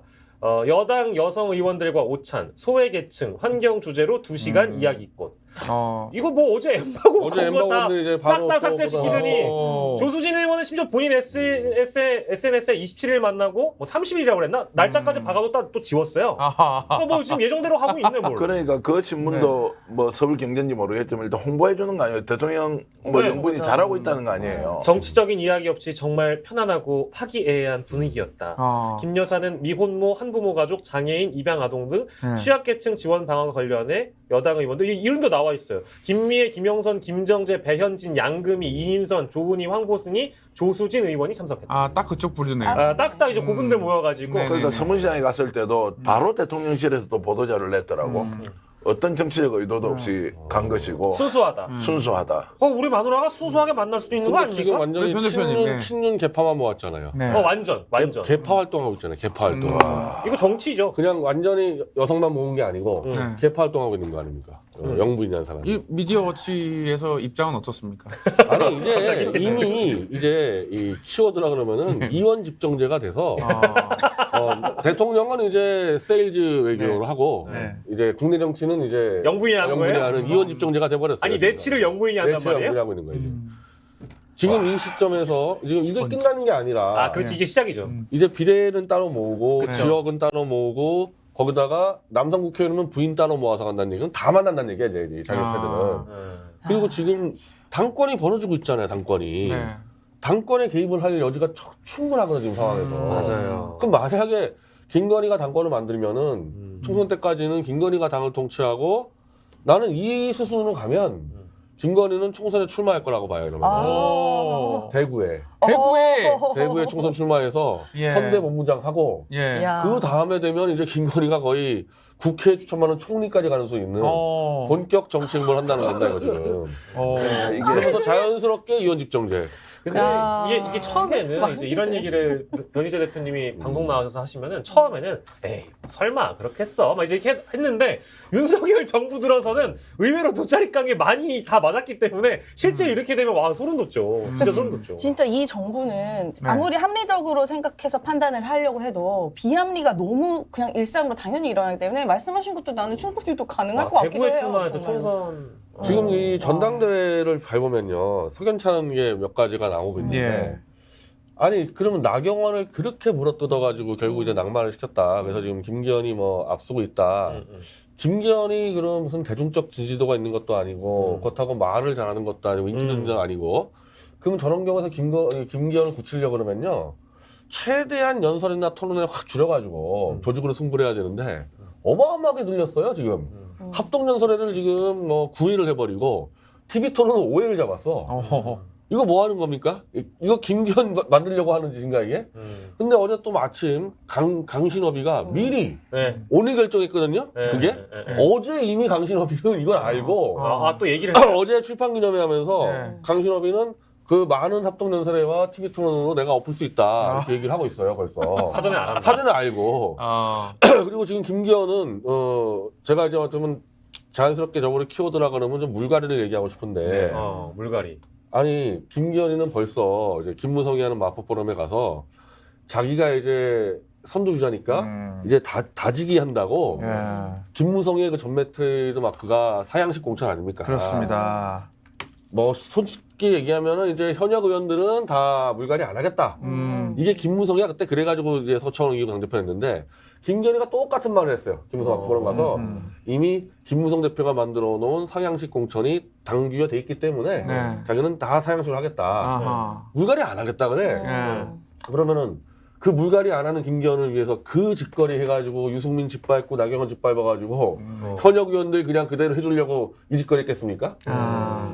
여당 여성 의원들과 오찬 소외계층 환경 주제로 2시간 이야기꽃. 이거 뭐 어제 엠바고 어제 그거 엠바고는 이제 바로 싹다 또 삭제시키더니 조수진 의원은 심지어 본인 SNS에 27일 만나고 뭐 30일이라고 그랬나? 날짜까지 박아뒀다 또 지웠어요. 아하. 뭐 지금 예정대로 하고 있네 뭘. 그러니까 그 신문도 뭐 서울 경제인지 모르겠지만 일단 홍보해 주는 거 아니에요. 대통령 뭐 네, 영분이 맞아. 잘하고 있다는 거 아니에요. 정치적인 이야기 없이 정말 편안하고 화기애애한 분위기였다. 김 여사는 미혼모, 한부모 가족, 장애인, 입양 아동 등 취약계층 지원 방안과 관련해 여당 의원들 이름도 나와 있어요. 김미애, 김영선, 김정재, 배현진, 양금희, 이인선, 조은희, 황보승이, 조수진 의원이 참석했다. 딱 그쪽 부류네요. 딱딱 이제 고분들 모여가지고 네. 그러니까 서문시장에 갔을 때도 바로 대통령실에서 또 보도자를 냈더라고. 어떤 정치적 의도도 없이 간 것이고 순수하다. 순수하다. 우리 마누라가 순수하게 만날 수도 있는 거 근데 지금 아닙니까? 완전히 편 대표님, 네. 친윤 개파만 모았잖아요. 네. 완전. 개파 활동하고 있잖아요. 개파 활동. 이거 정치죠. 그냥 완전히 여성만 모은 게 아니고 네. 개파 활동하고 있는 거 아닙니까? 영부인이라는 사람. 이 미디어워치에서 입장은 어떻습니까? 아니 이제 이미 이제 이 키워드라 그러면은 이원 집정제가 돼서 대통령은 이제 세일즈 외교를 하고 네. 이제 국내 정치는 이제 영부인이 하는 거예요? 하는 이원 집정제가 돼버렸어요. 아니 내치를 영부인이 한단 내치를 말이에요? 영부인이 하고 있는 거예요. 지금. 지금 이 시점에서 지금 이게 끝나는 게 아니라 그렇지 이게 시작이죠. 이제 비례는 따로 모으고 그쵸. 지역은 따로 모으고 거기다가 남성 국회의원은 부인 따로 모아서 간다는 얘기는 다 만난다는 얘기야 이제 이 자격패들은. 그리고 지금 당권이 벌어지고 있잖아요. 당권이. 네. 당권에 개입을 할 여지가 충분하거든요. 지금 상황에서. 맞아요. 그럼 만약에 김건희가 당권을 만들면은 총선 때까지는 김건희가 당을 통치하고 나는 이 수순으로 가면 김건희는 총선에 출마할 거라고 봐요. 이러면 대구에 대구에 총선 출마해서 예. 선대 본부장 하고 예. 야. 그 다음에 되면 이제 김건희가 거의 국회에 추천받는 총리까지 가는 수 있는 본격 정치 행보를 한다는 건다 이거 지금. 그러면서 자연스럽게 이원 집정제. 근데 이게 처음에는 이제 이런 얘기를 변희재 대표님이 방송 나와서 하시면은 처음에는 에이 설마 그렇겠어 막 이제 이렇게 했는데 윤석열 정부 들어서는 의외로 돗자리깡에 많이 다 맞았기 때문에 실제 이렇게 되면 와 소름 돋죠. 진짜 소름 돋죠. 진짜 이 정부는 네. 아무리 합리적으로 생각해서 판단을 하려고 해도 비합리가 너무 그냥 일상으로 당연히 일어나기 때문에 말씀하신 것도 나는 충분히 또 가능할 것 같기도 해요. 대구에 출마해서 정말로. 총선 지금 이 전당대회를 밟으면요 석연찮은 게 몇 가지가 나오고 있는데 예. 아니 그러면 나경원을 그렇게 물어뜯어가지고 결국 이제 낭만을 시켰다. 그래서 지금 김기현이 뭐 앞서고 있다. 김기현이 그럼 무슨 대중적 지지도가 있는 것도 아니고 그렇다고 말을 잘하는 것도 아니고 인기도 아니고 그럼 저런 경우에서 김기현을 굳히려고 그러면요 최대한 연설이나 토론을 확 줄여가지고 조직으로 승부를 해야 되는데 어마어마하게 늘렸어요 지금. 합동연설회를 지금 뭐 9일을 해버리고 TV 토론은 5회를 잡았어. 이거 뭐 하는 겁니까? 이거 김기현 만들려고 하는 짓인가 이게? 근데 어제 또 마침 강신업이가 미리 네. 오늘 결정했거든요. 네. 그게 어제 이미 강신업이는 이걸 알고 또 얘기를 했어요. 어제 출판 기념회 하면서 네. 강신업이는 그 많은 합동연설회와 TV 토론으로 내가 엎을 수 있다 이렇게 얘기를 하고 있어요 벌써. 사전에 안 합니다. 사전에 알고. 그리고 지금 김기현은 제가 이제 좀 자연스럽게 저번에 키워드라 그러면 좀 물갈이를 얘기하고 싶은데 물갈이. 아니 김기현이는 벌써 이제 김무성이 하는 마포포럼에 가서 자기가 이제 선두주자니까 이제 다지기 한다고 김무성의 그 전매 트레이드 마크가 사양식 공천 아닙니까? 그렇습니다. 뭐 솔직히 얘기하면은 이제 현역 의원들은 다 물갈이 안 하겠다. 이게 김무성이야 그때 그래가지고 이제 서청원 의원 당대표였는데 김건희가 똑같은 말을 했어요. 김무성 앞으로 가서 이미 김무성 대표가 만들어 놓은 상향식 공천이 당규화 돼 있기 때문에 네. 자기는 다 상향식을 하겠다. 아하. 물갈이 안 하겠다 그래. 예. 그러면은 그 물갈이 안 하는 김기현을 위해서 그 짓거리 해가지고 유승민 짓밟고 나경원 짓밟아가지고 현역 의원들 그냥 그대로 해주려고 이 짓거리 했겠습니까?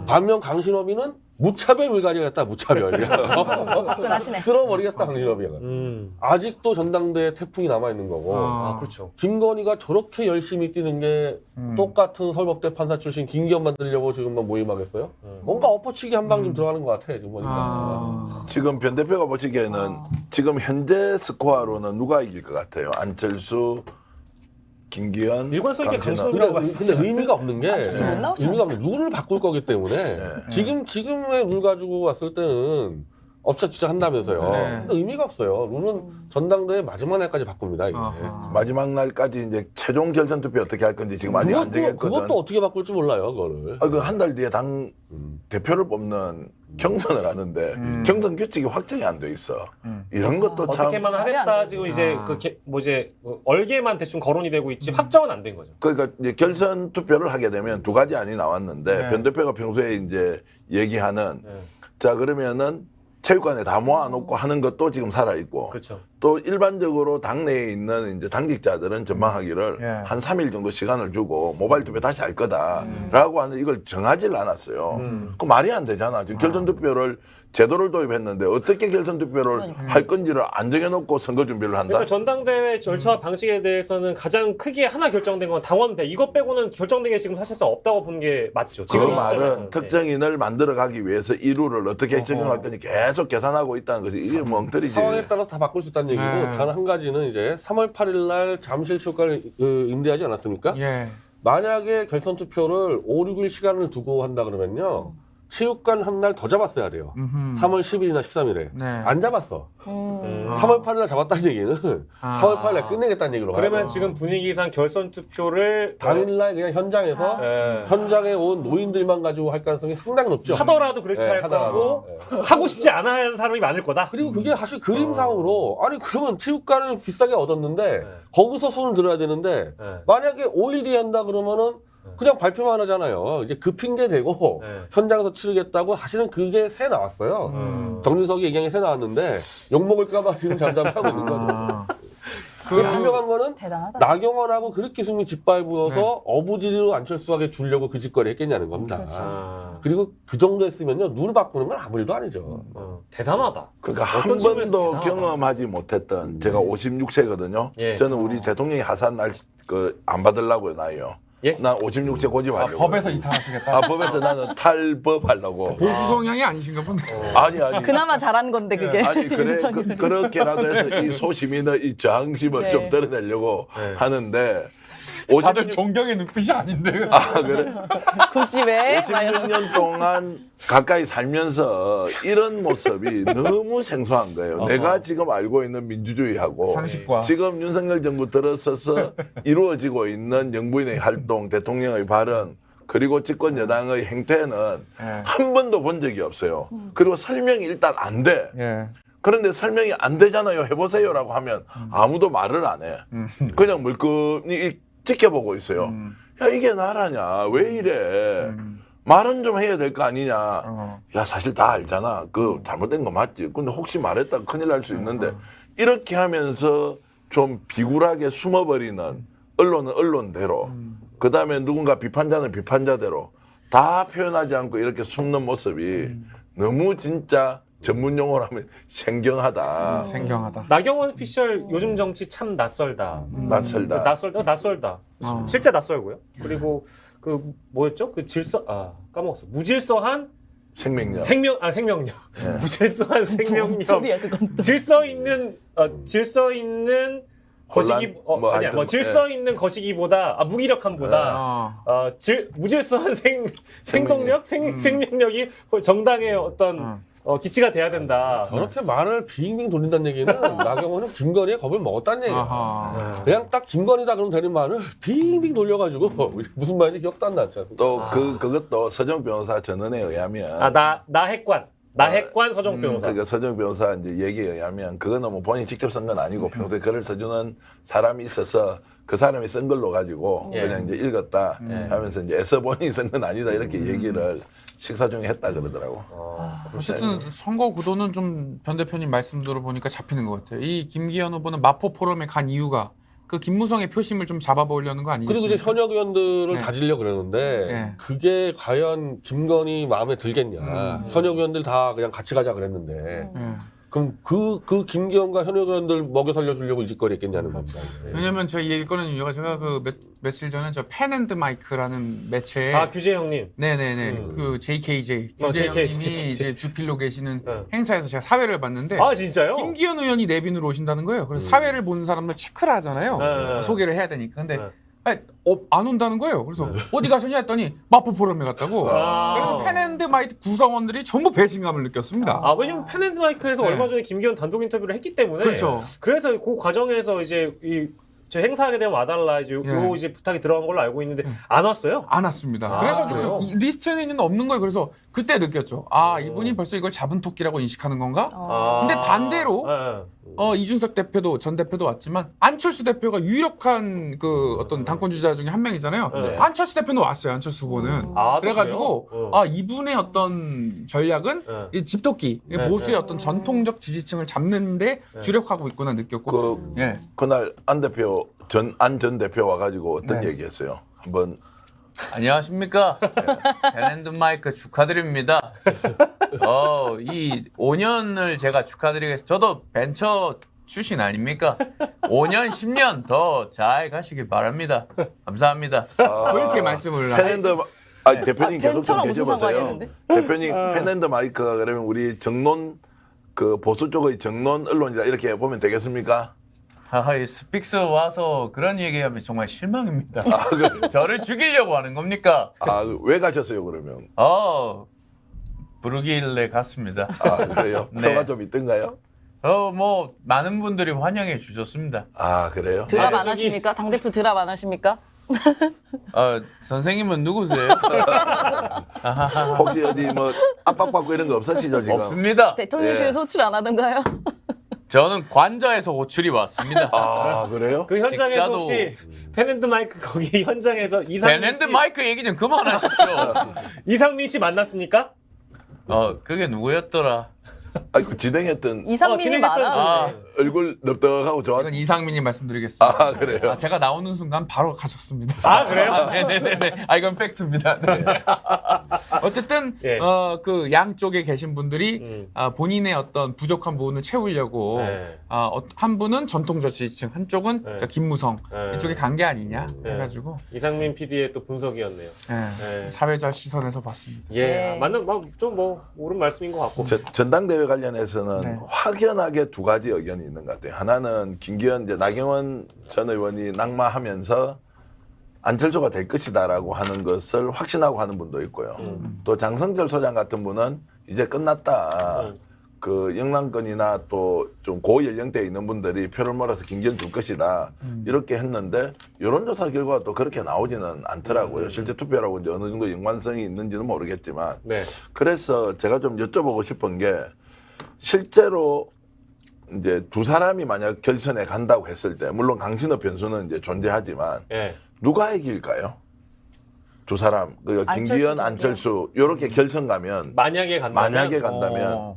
반면 강신업이는 무차별 물갈이겠다 무차별. 화끈하시네. 쓸어버리겠다 강신업이가. 아직도 전당대에 태풍이 남아있는 거고 아, 그렇죠. 김건희가 저렇게 열심히 뛰는 게 똑같은 서울법대 판사 출신 김기현 만들려고 지금 막 모임하겠어요? 뭔가 엎어치기 한 방 좀 들어가는 것 같아 지금 보니까. 지금 변 대표가 보시기에는 지금 현재 스코어로는 누가 이길 것 같아요? 안철수, 김기현, 일관성 있게 강신업. 강신업이라고 근데 의미가 없는 게 안철수 못 나오지 의미가 없는 게 룰을 바꿀 거기 때문에 지금의 룰 가지고 왔을 때는 업체투자 한다면서요. 네. 근데 의미가 없어요. 룰은 전당대회 마지막 날까지 바꿉니다. 이게. 아하. 마지막 날까지 이제 최종 결선 투표 어떻게 할 건지 지금 아직 안 정했거든. 그것도 어떻게 바꿀지 몰라요, 그거를. 그 한 달 뒤에 당 대표를 뽑는 경선을 하는데 경선 규칙이 확정이 안 돼 있어. 이런 것도 참. 어떻게만 말이 안 하겠다 되지. 지금 이제 얼개만 대충 거론이 되고 있지 확정은 안 된 거죠. 그러니까 이제 결선 투표를 하게 되면 두 가지 안이 나왔는데 네. 변 대표가 평소에 이제 얘기하는 네. 자 그러면은 체육관에 다 모아놓고 하는 것도 지금 살아 있고 그렇죠. 또 일반적으로 당내에 있는 이제 당직자들은 전망하기를 예. 한 3일 정도 시간을 주고 모바일 투표 다시 할 거다라고 하는 이걸 정하지를 않았어요. 그 말이 안 되잖아. 지금 결선 투표를 제도를 도입했는데 어떻게 결선 투표를 할 건지를 안 정해놓고 선거 준비를 한다. 그러니까 전당대회 절차와 방식에 대해서는 가장 크게 하나 결정된 건 당원배. 이것 빼고는 결정된 게 지금 사실상 없다고 보는 게 맞죠. 그 지금 이 말은 시점에서는. 특정인을 만들어가기 위해서 이 룰을 어떻게 적용할 건지 계속 계산하고 있다는 것이 이게 멍때리지. 상황에 따라서 다 바꿀 수 있다는 얘기고 네. 단 한 가지는 이제 3월 8일 날 잠실 체육관을 임대하지 않았습니까? 예. 만약에 결선 투표를 5, 6일 시간을 두고 한다 그러면요. 체육관 한 날 더 잡았어야 돼요. 3월 10일이나 13일에. 네. 안 잡았어. 3월 8일 날 잡았다는 얘기는 4월 8일 날 끝내겠다는 얘기로 그러면 가요. 지금 분위기상 결선 투표를 당일날 그냥 현장에서 예. 현장에 온 노인들만 가지고 할 가능성이 상당히 높죠. 하더라도 그렇게 네, 할 하더라도. 거고 하고 싶지 않아 하는 사람이 많을 거다. 그리고 그게 사실 그림상으로 아니 그러면 체육관을 비싸게 얻었는데 거기서 손을 들어야 되는데 네. 만약에 5일 뒤에 한다 그러면은 그냥 발표만 하잖아요. 이제 그 핑계 대고 네. 현장에서 치르겠다고 사실은 그게 새 나왔어요. 정진석이 얘기한 게 새 나왔는데 욕먹을까봐 지금 잠잠 타고 있는 거죠. 그게 분명한 거는 대단하다. 나경원하고 그렇게 승리 짓밟아서 어부지리로 안철수하게 주려고 그 짓거리 했겠냐는 겁니다. 아, 그리고 그 정도 했으면요. 룰 바꾸는 건 아무 일도 아니죠. 대단하다. 그러니까 한 어떤 측면에서 번도 대단하다. 경험하지 못했던 제가 56세거든요. 예. 저는 우리 대통령이 하산 날 안 받으려고요, 나이요. 예? 난 56세 고집하려고. 법에서 이탈하시겠다. 법에서 나는 탈법 하려고. 보수 성향이 아니신가 본데. 아니. 그나마 잘한 건데 그게. 아니 윤석열은. 그렇게라도 해서 이 소시민의 이 저항심을 네. 좀 드러내려고 네. 하는데 다들 56, 존경의 눈빛이 아닌데. 그래? 굳이 왜? 막 이런. 56년 동안 가까이 살면서 이런 모습이 너무 생소한 거예요. 내가 지금 알고 있는 민주주의하고 상식과. 지금 윤석열 정부 들어서서 이루어지고 있는 영부인의 활동, 대통령의 발언, 그리고 집권 여당의 행태는 한 번도 본 적이 없어요. 그리고 설명이 일단 안 돼. 예. 그런데 설명이 안 되잖아요. 해보세요라고 하면 아무도 말을 안 해. 그냥 물끄니 지켜보고 있어요. 야, 이게 나라냐? 왜 이래? 말은 좀 해야 될 거 아니냐? 야, 사실 다 알잖아. 그 잘못된 거 맞지? 근데 혹시 말했다가 큰일 날 수 있는데 이렇게 하면서 좀 비굴하게 숨어버리는 언론은 언론대로 그 다음에 누군가 비판자는 비판자대로 다 표현하지 않고 이렇게 숨는 모습이 너무 진짜 전문 용어로 하면 생경하다. 생경하다. 나경원 피셜 요즘 정치 참 낯설다. 낯설다. 낯설다. 실제 낯설고요. 그리고 그 뭐였죠? 그 까먹었어. 무질서한 생명력. 생명력. 무질서한 생명력. 소리야 그건 또. 질서 있는 거시기 뭐 아니야. 하여튼, 뭐 질서 있는 거시기보다 무기력함보다 무질서한 생동력 생명력이 정당의 어떤 기치가 돼야 된다. 저렇게 말을 빙빙 돌린다는 얘기는 나경원은 김건희의 겁을 먹었다는 얘기야. 아하. 그냥 딱 김건희다 그러면 되는 말을 빙빙 돌려가지고 무슨 말인지 기억도 안 났잖아. 또 그것도 서정 변호사 전언에 의하면 나핵관 서정 변호사. 그러니까 서정 변호사 이제 얘기에 의하면 그거는 뭐 본인이 직접 쓴 건 아니고 평소에 글을 써주는 사람이 있어서 그 사람이 쓴 걸로 가지고 그냥 이제 읽었다 하면서 이제 애써 본인이 쓴 건 아니다 이렇게 얘기를 식사 중에 했다 그러더라고. 어쨌든 선거 구도는 좀 변 대표님 말씀 들어보니까 잡히는 것 같아요. 이 김기현 후보는 마포 포럼에 간 이유가 그 김무성의 표심을 좀 잡아보려는 거 아니겠습니까? 그리고 이제 현역 의원들을 네. 다지려 그러는데 네. 그게 과연 김건희 마음에 들겠냐. 현역 의원들 다 그냥 같이 가자 그랬는데 네. 그럼 그 김기현과 현역 의원들 먹여 살려주려고 이 짓거리 했겠냐는 거죠. 왜냐면 저희 얘기 꺼낸 이유가 제가 그 며칠 전에 저 펜앤드마이크라는 매체에 규재 형님. 네네네 그 JKJ 규재 JKJ. 형님이 이제 주필로 계시는 네. 행사에서 제가 사회를 봤는데 진짜요? 김기현 의원이 내빈으로 오신다는 거예요. 그래서 사회를 보는 사람들 체크를 하잖아요. 네. 소개를 해야 되니까. 근데 네. 아니, 안 온다는 거예요. 그래서 어디 가셨냐 했더니 마포 포럼에 갔다고. 그래서 펜앤드마이크 구성원들이 전부 배신감을 느꼈습니다. 왜냐면 펜앤드마이크에서 네. 얼마 전에 김기현 단독 인터뷰를 했기 때문에. 그렇죠. 그래서 그 과정에서 이제 저 행사하게 되면 와달라 이제 요 예. 이제 부탁이 들어간 걸로 알고 있는데 안 왔어요. 안 왔습니다. 그래요? 그래가지고 이 리스트에는 없는 거예요. 그래서 그때 느꼈죠. 이분이 벌써 이걸 잡은 토끼라고 인식하는 건가? 근데 반대로 이준석 대표도 전 대표도 왔지만 안철수 대표가 유력한 그 어떤 당권 주자 중에 한 명이잖아요. 네. 안철수 대표는 왔어요. 안철수 후보는. 또 그래가지고 그래요? 이분의 어떤 전략은 네. 이 집토끼 보수의 어떤 전통적 지지층을 잡는데 주력하고 있구나 느꼈고. 예. 그날 안 대표 안 전 대표 와가지고 어떤 네. 얘기했어요? 한번 안녕하십니까. 펜앤드마이크 축하드립니다. 이 5년을 제가 축하드리겠습니다. 저도 벤처 출신 아닙니까? 5년, 10년 더 잘 가시길 바랍니다. 감사합니다. 그렇게 말씀을 펜앤드 대표님 계속 좀 벤처랑 무슨 상관이 계셔보세요. 있는데? 대표님 펜앤드 마이크가 그러면 우리 정론 그 보수 쪽의 정론 언론이다 이렇게 보면 되겠습니까? 이 스픽스 와서 그런 얘기하면 정말 실망입니다. 그래. 저를 죽이려고 하는 겁니까? 왜 가셨어요 그러면? 부르길래 갔습니다. 그래요? 네. 표가 좀 있던가요? 뭐 많은 분들이 환영해 주셨습니다. 그래요? 드랍 안 하십니까? 당대표 드랍 안 하십니까? 선생님은 누구세요? 혹시 어디 뭐 압박받고 이런 거 없으시죠 지금? 없습니다. 대통령실에 예. 소출 안 하던가요? 저는 관저에서 호출이 왔습니다. 그래요? 그 현장에서 식사도- 혹시 펜앤드마이크 거기 현장에서 펜앤드마이크 얘기 좀 그만하십시오. 이상민 씨 만났습니까? 그게 누구였더라? 그 진행했던 이상민이 진행했던 많아. 얼굴 넙떡하고 좋았. 이건 이상민이 말씀드리겠습니다. 그래요? 제가 나오는 순간 바로 가셨습니다. 그래요? 네네네. 이건 팩트입니다. 네. 어쨌든 예. 그 양쪽에 계신 분들이 본인의 어떤 부족한 부분을 채우려고 네. 한 분은 전통적 지지층, 한쪽은 네. 저 김무성 네. 이쪽에 간 게 아니냐 네. 해가지고 이상민 PD의 또 분석이었네요. 네. 사회자 시선에서 봤습니다. 예, 맞는 좀 옳은 말씀인 것 같고. 전당대회 관련해서는 네. 확연하게 두 가지 의견이 있는 것 같아요. 하나는 김기현 이제 나경원 전 의원이 낙마하면서 안철수가 될 것이다라고 하는 것을 확신하고 하는 분도 있고요. 또 장성철 소장 같은 분은 이제 끝났다. 그 영남권이나 또 좀 고연령대에 있는 분들이 표를 몰아서 김기현 줄 것이다. 이렇게 했는데 여론조사 결과가 또 그렇게 나오지는 않더라고요. 실제 투표라고 이제 어느 정도 연관성이 있는지는 모르겠지만. 네. 그래서 제가 좀 여쭤보고 싶은 게 실제로 이제 두 사람이 만약 결선에 간다고 했을 때 물론 강신업 변수는 이제 존재하지만 예. 누가 이길까요? 두 사람 그 안철수, 김기현, 안철수 이렇게 결선 가면 만약에 간다면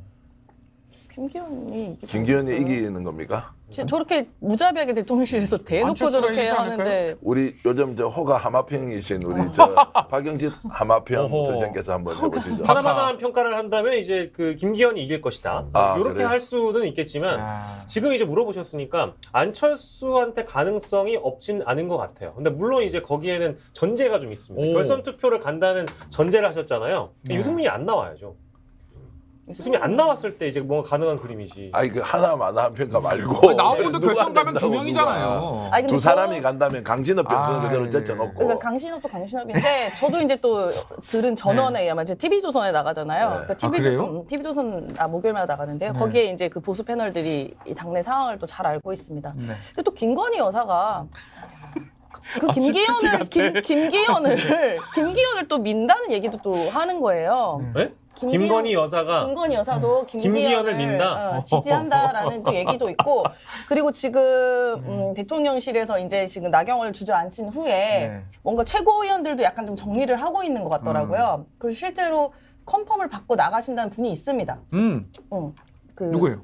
김기현이 이기지 김기현이 않겠어요? 이기는 겁니까? 저렇게 무자비하게 대통령실에서 대놓고 안철수가 저렇게 이기지 하는데 우리 요즘 저 호가 하마평이신 우리 저 박영진 하마평 선생께서 한번 해보시죠. 하나하나 평가를 한다면 이제 그 김기현이 이길 것이다. 이렇게 그래요? 할 수는 있겠지만 지금 이제 물어보셨으니까 안철수한테 가능성이 없진 않은 것 같아요. 근데 물론 이제 거기에는 전제가 좀 있습니다. 오. 결선 투표를 간다는 전제를 하셨잖아요. 유승민이 안 나와야죠. 유승민 안 나왔을 때 이제 뭔가 가능한 그림이지. 아니 그 하나만 한 평가 말고 나오고도 누가 결선 가면 두 된다고, 명이잖아요. 아니, 근데 두 사람이 간다면 강진업 변수는 아, 그대로 예. 제쳐놓고 그러니까 강신업도 강신업인데 저도 이제 또 들은 전원에 의하면 제가 TV조선에 나가잖아요. 네. 그러니까 아, 그래요? TV조선 목요일마다 나가는데요. 네. 거기에 이제 그 보수 패널들이 이 당내 상황을 또 잘 알고 있습니다. 네. 근데 또 김건희 여사가 그 GTP 김기현을 또 민다는 얘기도 또 하는 거예요. 네? 김건희 여사가 김건희 여사도 김기현을 민다? 지지한다라는 또 얘기도 있고 그리고 지금 대통령실에서 이제 지금 나경원을 주저앉힌 후에 네. 뭔가 최고위원들도 약간 좀 정리를 하고 있는 것 같더라고요. 그리고 실제로 컨펌을 받고 나가신다는 분이 있습니다. 그, 누구예요?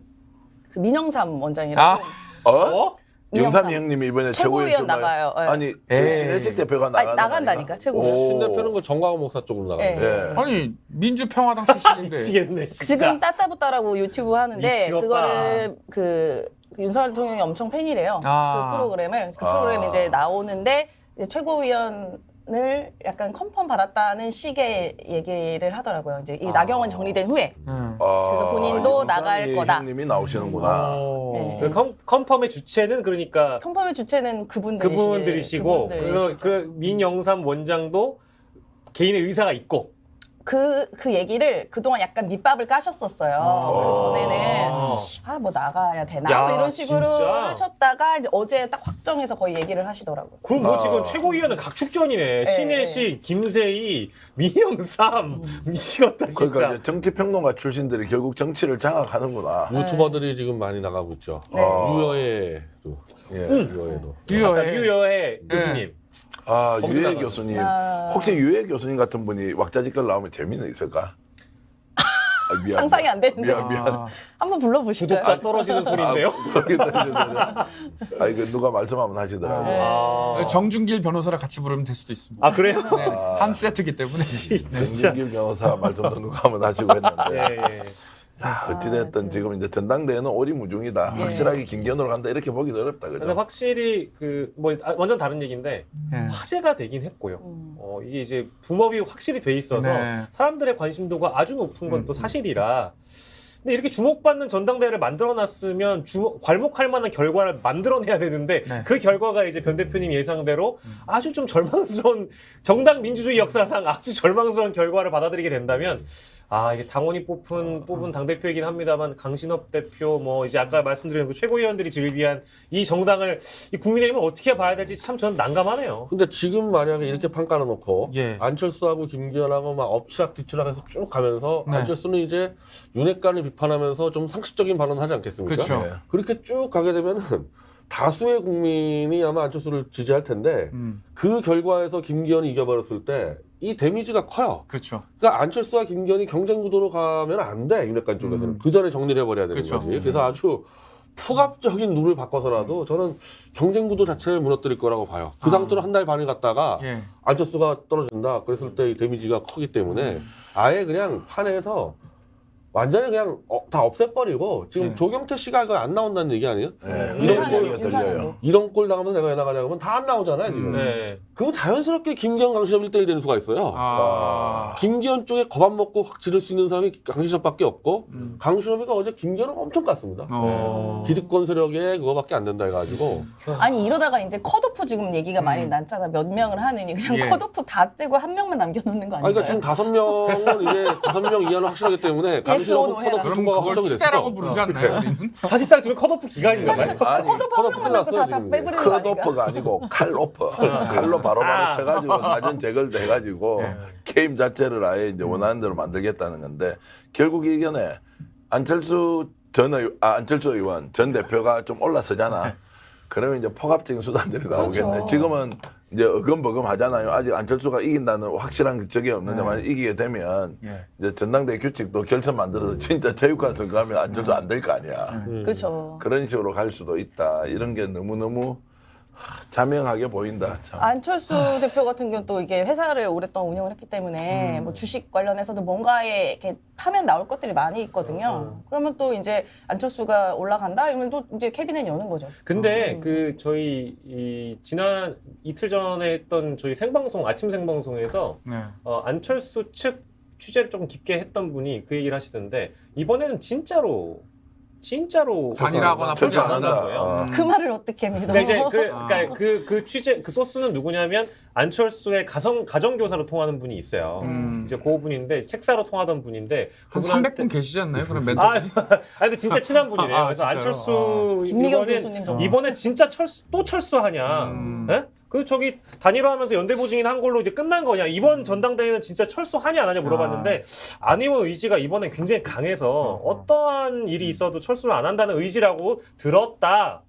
그 민영삼 원장이라고. 어? 민영삼. 영삼이 형님이 이번에 최고위원 최고위원 나가요. 예. 아니 에이. 신혜식 대표가 나가는 나간다니까, 최고위원. 신 대표는 그 정광훈 목사 쪽으로 예. 나가는데. 예. 아니 민주평화당 출신인데. 미치겠네. 진짜. 지금 따따붙다라고 유튜브 하는데 미치겠다. 그거를 그 윤석열 대통령이 엄청 팬이래요. 아. 그 프로그램을 그 프로그램 이제 나오는데 이제 최고위원을 약간 컨펌 받았다는 식의 얘기를 하더라고요. 이제 이 나경원 정리된 후에 그래서 본인도 영삼이 나갈 거다. 형님이 나오시는구나. 네. 그 컨펌의 주체는 그러니까 컨펌의 주체는 그분들이시고 그분들이시죠. 그 민영삼 원장도 개인의 의사가 있고 그 얘기를 그동안 약간 밑밥을 까셨었어요. 그 전에는 뭐 나가야 되나 야, 뭐 이런 식으로 진짜? 하셨다가 이제 어제 딱 확정해서 거의 얘기를 하시더라고요. 그럼 뭐 지금 최고위원은 각축전이네. 신혜식, 김세희, 민영삼 미치겠다 진짜. 그러니까 이제 정치평론가 출신들이 결국 정치를 장악하는구나. 유튜버들이 지금 많이 나가고 있죠. 네. 유여애도. 예. 유여애도. 아까 유여해 교수님. 아 거기다가. 유해 교수님 혹시 유해 교수님 같은 분이 왁자지껄 나오면 재미는 있을까? 아, 미안, 상상이 안 되는데. 미안. 한번 불러보실까요? 구독자 떨어지는 소리인데요. 아니 그 누가 말씀하면 하시더라고. 아, 정준길 변호사랑 같이 부르면 될 수도 있습니다. 아 그래요? 네, 한 세트기 때문에. 진짜. 정진길 변호사 말씀도 누가 하면 하시고 했는데 예, 예. 어찌됐든 지금 이제 전당대회는 오리무중이다. 확실하게 김기현으로 간다 이렇게 보기도 어렵다. 근데 그죠? 확실히 그 뭐 완전 다른 얘기인데 네. 화제가 되긴 했고요. 이게 이제 붐업이 확실히 돼 있어서 네. 사람들의 관심도가 아주 높은 건 또 사실이라. 근데 이렇게 주목받는 전당대회를 만들어놨으면 괄목할 만한 결과를 만들어내야 되는데 네. 그 결과가 이제 변 대표님 예상대로 아주 좀 절망스러운 정당 민주주의 역사상 아주 절망스러운 결과를 받아들이게 된다면 이게 당원이 뽑은 당대표이긴 합니다만 강신업 대표 뭐 이제 아까 말씀드린 그 최고위원들이 즐비한 이 정당을 이 국민의힘은 어떻게 봐야 될지 참 저는 난감하네요. 근데 지금 만약에 이렇게 판 깔아놓고 예. 안철수하고 김기현하고 막 엎치락뒤치락해서 쭉 가면서 네. 안철수는 이제 윤핵관을 비판하면서 좀 상식적인 발언하지 않겠습니까? 그렇죠. 네. 그렇게 쭉 가게 되면은 다수의 국민이 아마 안철수를 지지할 텐데 그 결과에서 김기현이 이겨버렸을 때 이 데미지가 커요. 그렇죠. 그러니까 안철수와 김기현이 경쟁 구도로 가면 안 돼. 윤핵관 쪽에서는. 그 전에 정리를 해버려야 되는 그렇죠. 거지. 그래서 아주 폭압적인 룰을 바꿔서라도 저는 경쟁 구도 자체를 무너뜨릴 거라고 봐요. 그 상태로 한 달 반을 갔다가 예. 안철수가 떨어진다. 그랬을 때 이 데미지가 크기 때문에 아예 그냥 판에서 완전히 그냥 다 없애버리고 지금 네. 조경태 씨가 그거 안 나온다는 얘기 아니에요? 네. 이런 소리가 들려요. 이런 꼴 당하면 내가 왜 나가냐 그러면 다 안 나오잖아요 지금. 네. 그럼 자연스럽게 김기현 강신업 1대1 되는 수가 있어요. 김기현 쪽에 겁 안 먹고 확 지를 수 있는 사람이 강신업밖에 없고 강신업이가 어제 김기현을 엄청 깠습니다. 기득권 세력에 그거밖에 안 된다 해가지고 아니 이러다가 이제 컷오프 지금 얘기가 많이 났잖아. 몇 명을 하느니 그냥 예. 컷오프 다 떼고 한 명만 남겨놓는 거 아닌가요? 그러니까 지금 5명은 이제 5명 이하는 확실하기 때문에 강신업 or no 해라. 컷오프 그럼 통과가 그걸 확정이 투대라고 됐어. 부르지 않나요? 우리는? 사실상 지금 컷오프 기간인가 봐요. 아니 컷오프 한 컷오프 명만 남고 다 끝났어요, 빼버리는 거 아닌가? 컷오프가 아니고 칼오프. 칼로 바로바로 쳐가지고 사전 제거도 해가지고 게임 자체를 아예 이제 원하는 대로 만들겠다는 건데 결국 이겨내 안철수 의원 전 대표가 좀 올라서잖아. 그러면 이제 폭압적인 수단들이 나오겠네. 그렇죠. 지금은 이제 어금버금 하잖아요. 아직 안철수가 이긴다는 확실한 적이 없는데 만약 이기게 되면 이제 전당대회 규칙도 결선 만들어서 진짜 체육관 선거하면 안철수 안 될 거 아니야. 그렇죠. 그런 식으로 갈 수도 있다. 이런 게 너무너무 자명하게 보인다. 참. 안철수 대표 같은 경우는 또 이게 회사를 오랫동안 운영을 했기 때문에 뭐 주식 관련해서도 뭔가에 이렇게 하면 나올 것들이 많이 있거든요. 그러면 또 이제 안철수가 올라간다 이러면 또 이제 캐비넷 여는 거죠. 근데 그 저희 지난 이틀 전에 했던 저희 생방송 아침 생방송에서 네. 안철수 측 취재를 조금 깊게 했던 분이 그 얘기를 하시던데 이번에는 진짜로 단일화하거나 철수 안 한다는 한다. 거예요. 그 말을 어떻게 믿어? 그러니까 이제 그 취재 그 소스는 누구냐면 안철수의 가정교사로 통하는 분이 있어요. 이제 그 분인데 책사로 통하던 분인데 한 그분한테- 300분 계시지 않나요? 그럼 멘토. 아니 근데 진짜 친한 분이래요. 아, 그래서 진짜요? 안철수 김미경 교수님 정도. 이번에 진짜 또 철수하냐? 예? 그 저기 단일화하면서 연대보증인 한 걸로 이제 끝난 거냐? 이번 전당대회는 진짜 철수하냐 안 하냐 물어봤는데 안 의원 의지가 이번에 굉장히 강해서 어떠한 일이 있어도 철수를 안 한다는 의지라고 들었다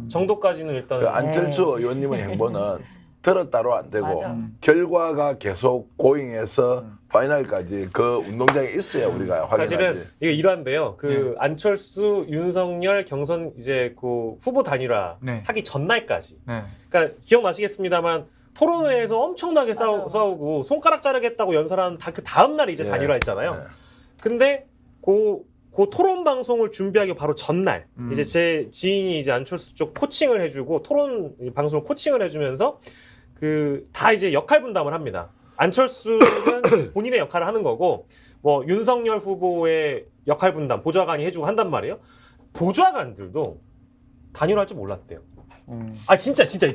정도까지는 일단 그 안철수 의원님의 행보는 들었다로 안 되고 맞아. 결과가 계속 고잉해서 파이널까지 그 운동장에 있어야 우리가 확인하지. 사실은 이게 이러한데요. 그 안철수, 윤석열 경선 이제 그 후보 단일화 네. 하기 전날까지. 네. 그러니까 기억나시겠습니다만 토론회에서 엄청나게 맞아요. 싸우고 손가락 자르겠다고 연설한 그 다음 날 이제 예. 단일화했잖아요. 예. 근데 그 토론 방송을 준비하기 바로 전날 이제 제 지인이 이제 안철수 쪽 코칭을 해주고 토론 방송을 코칭을 해주면서 그 다 이제 역할 분담을 합니다. 안철수는 본인의 역할을 하는 거고 뭐 윤석열 후보의 역할 분담 보좌관이 해주고 한단 말이에요. 보좌관들도 단일화할 줄 몰랐대요. 아 진짜예요.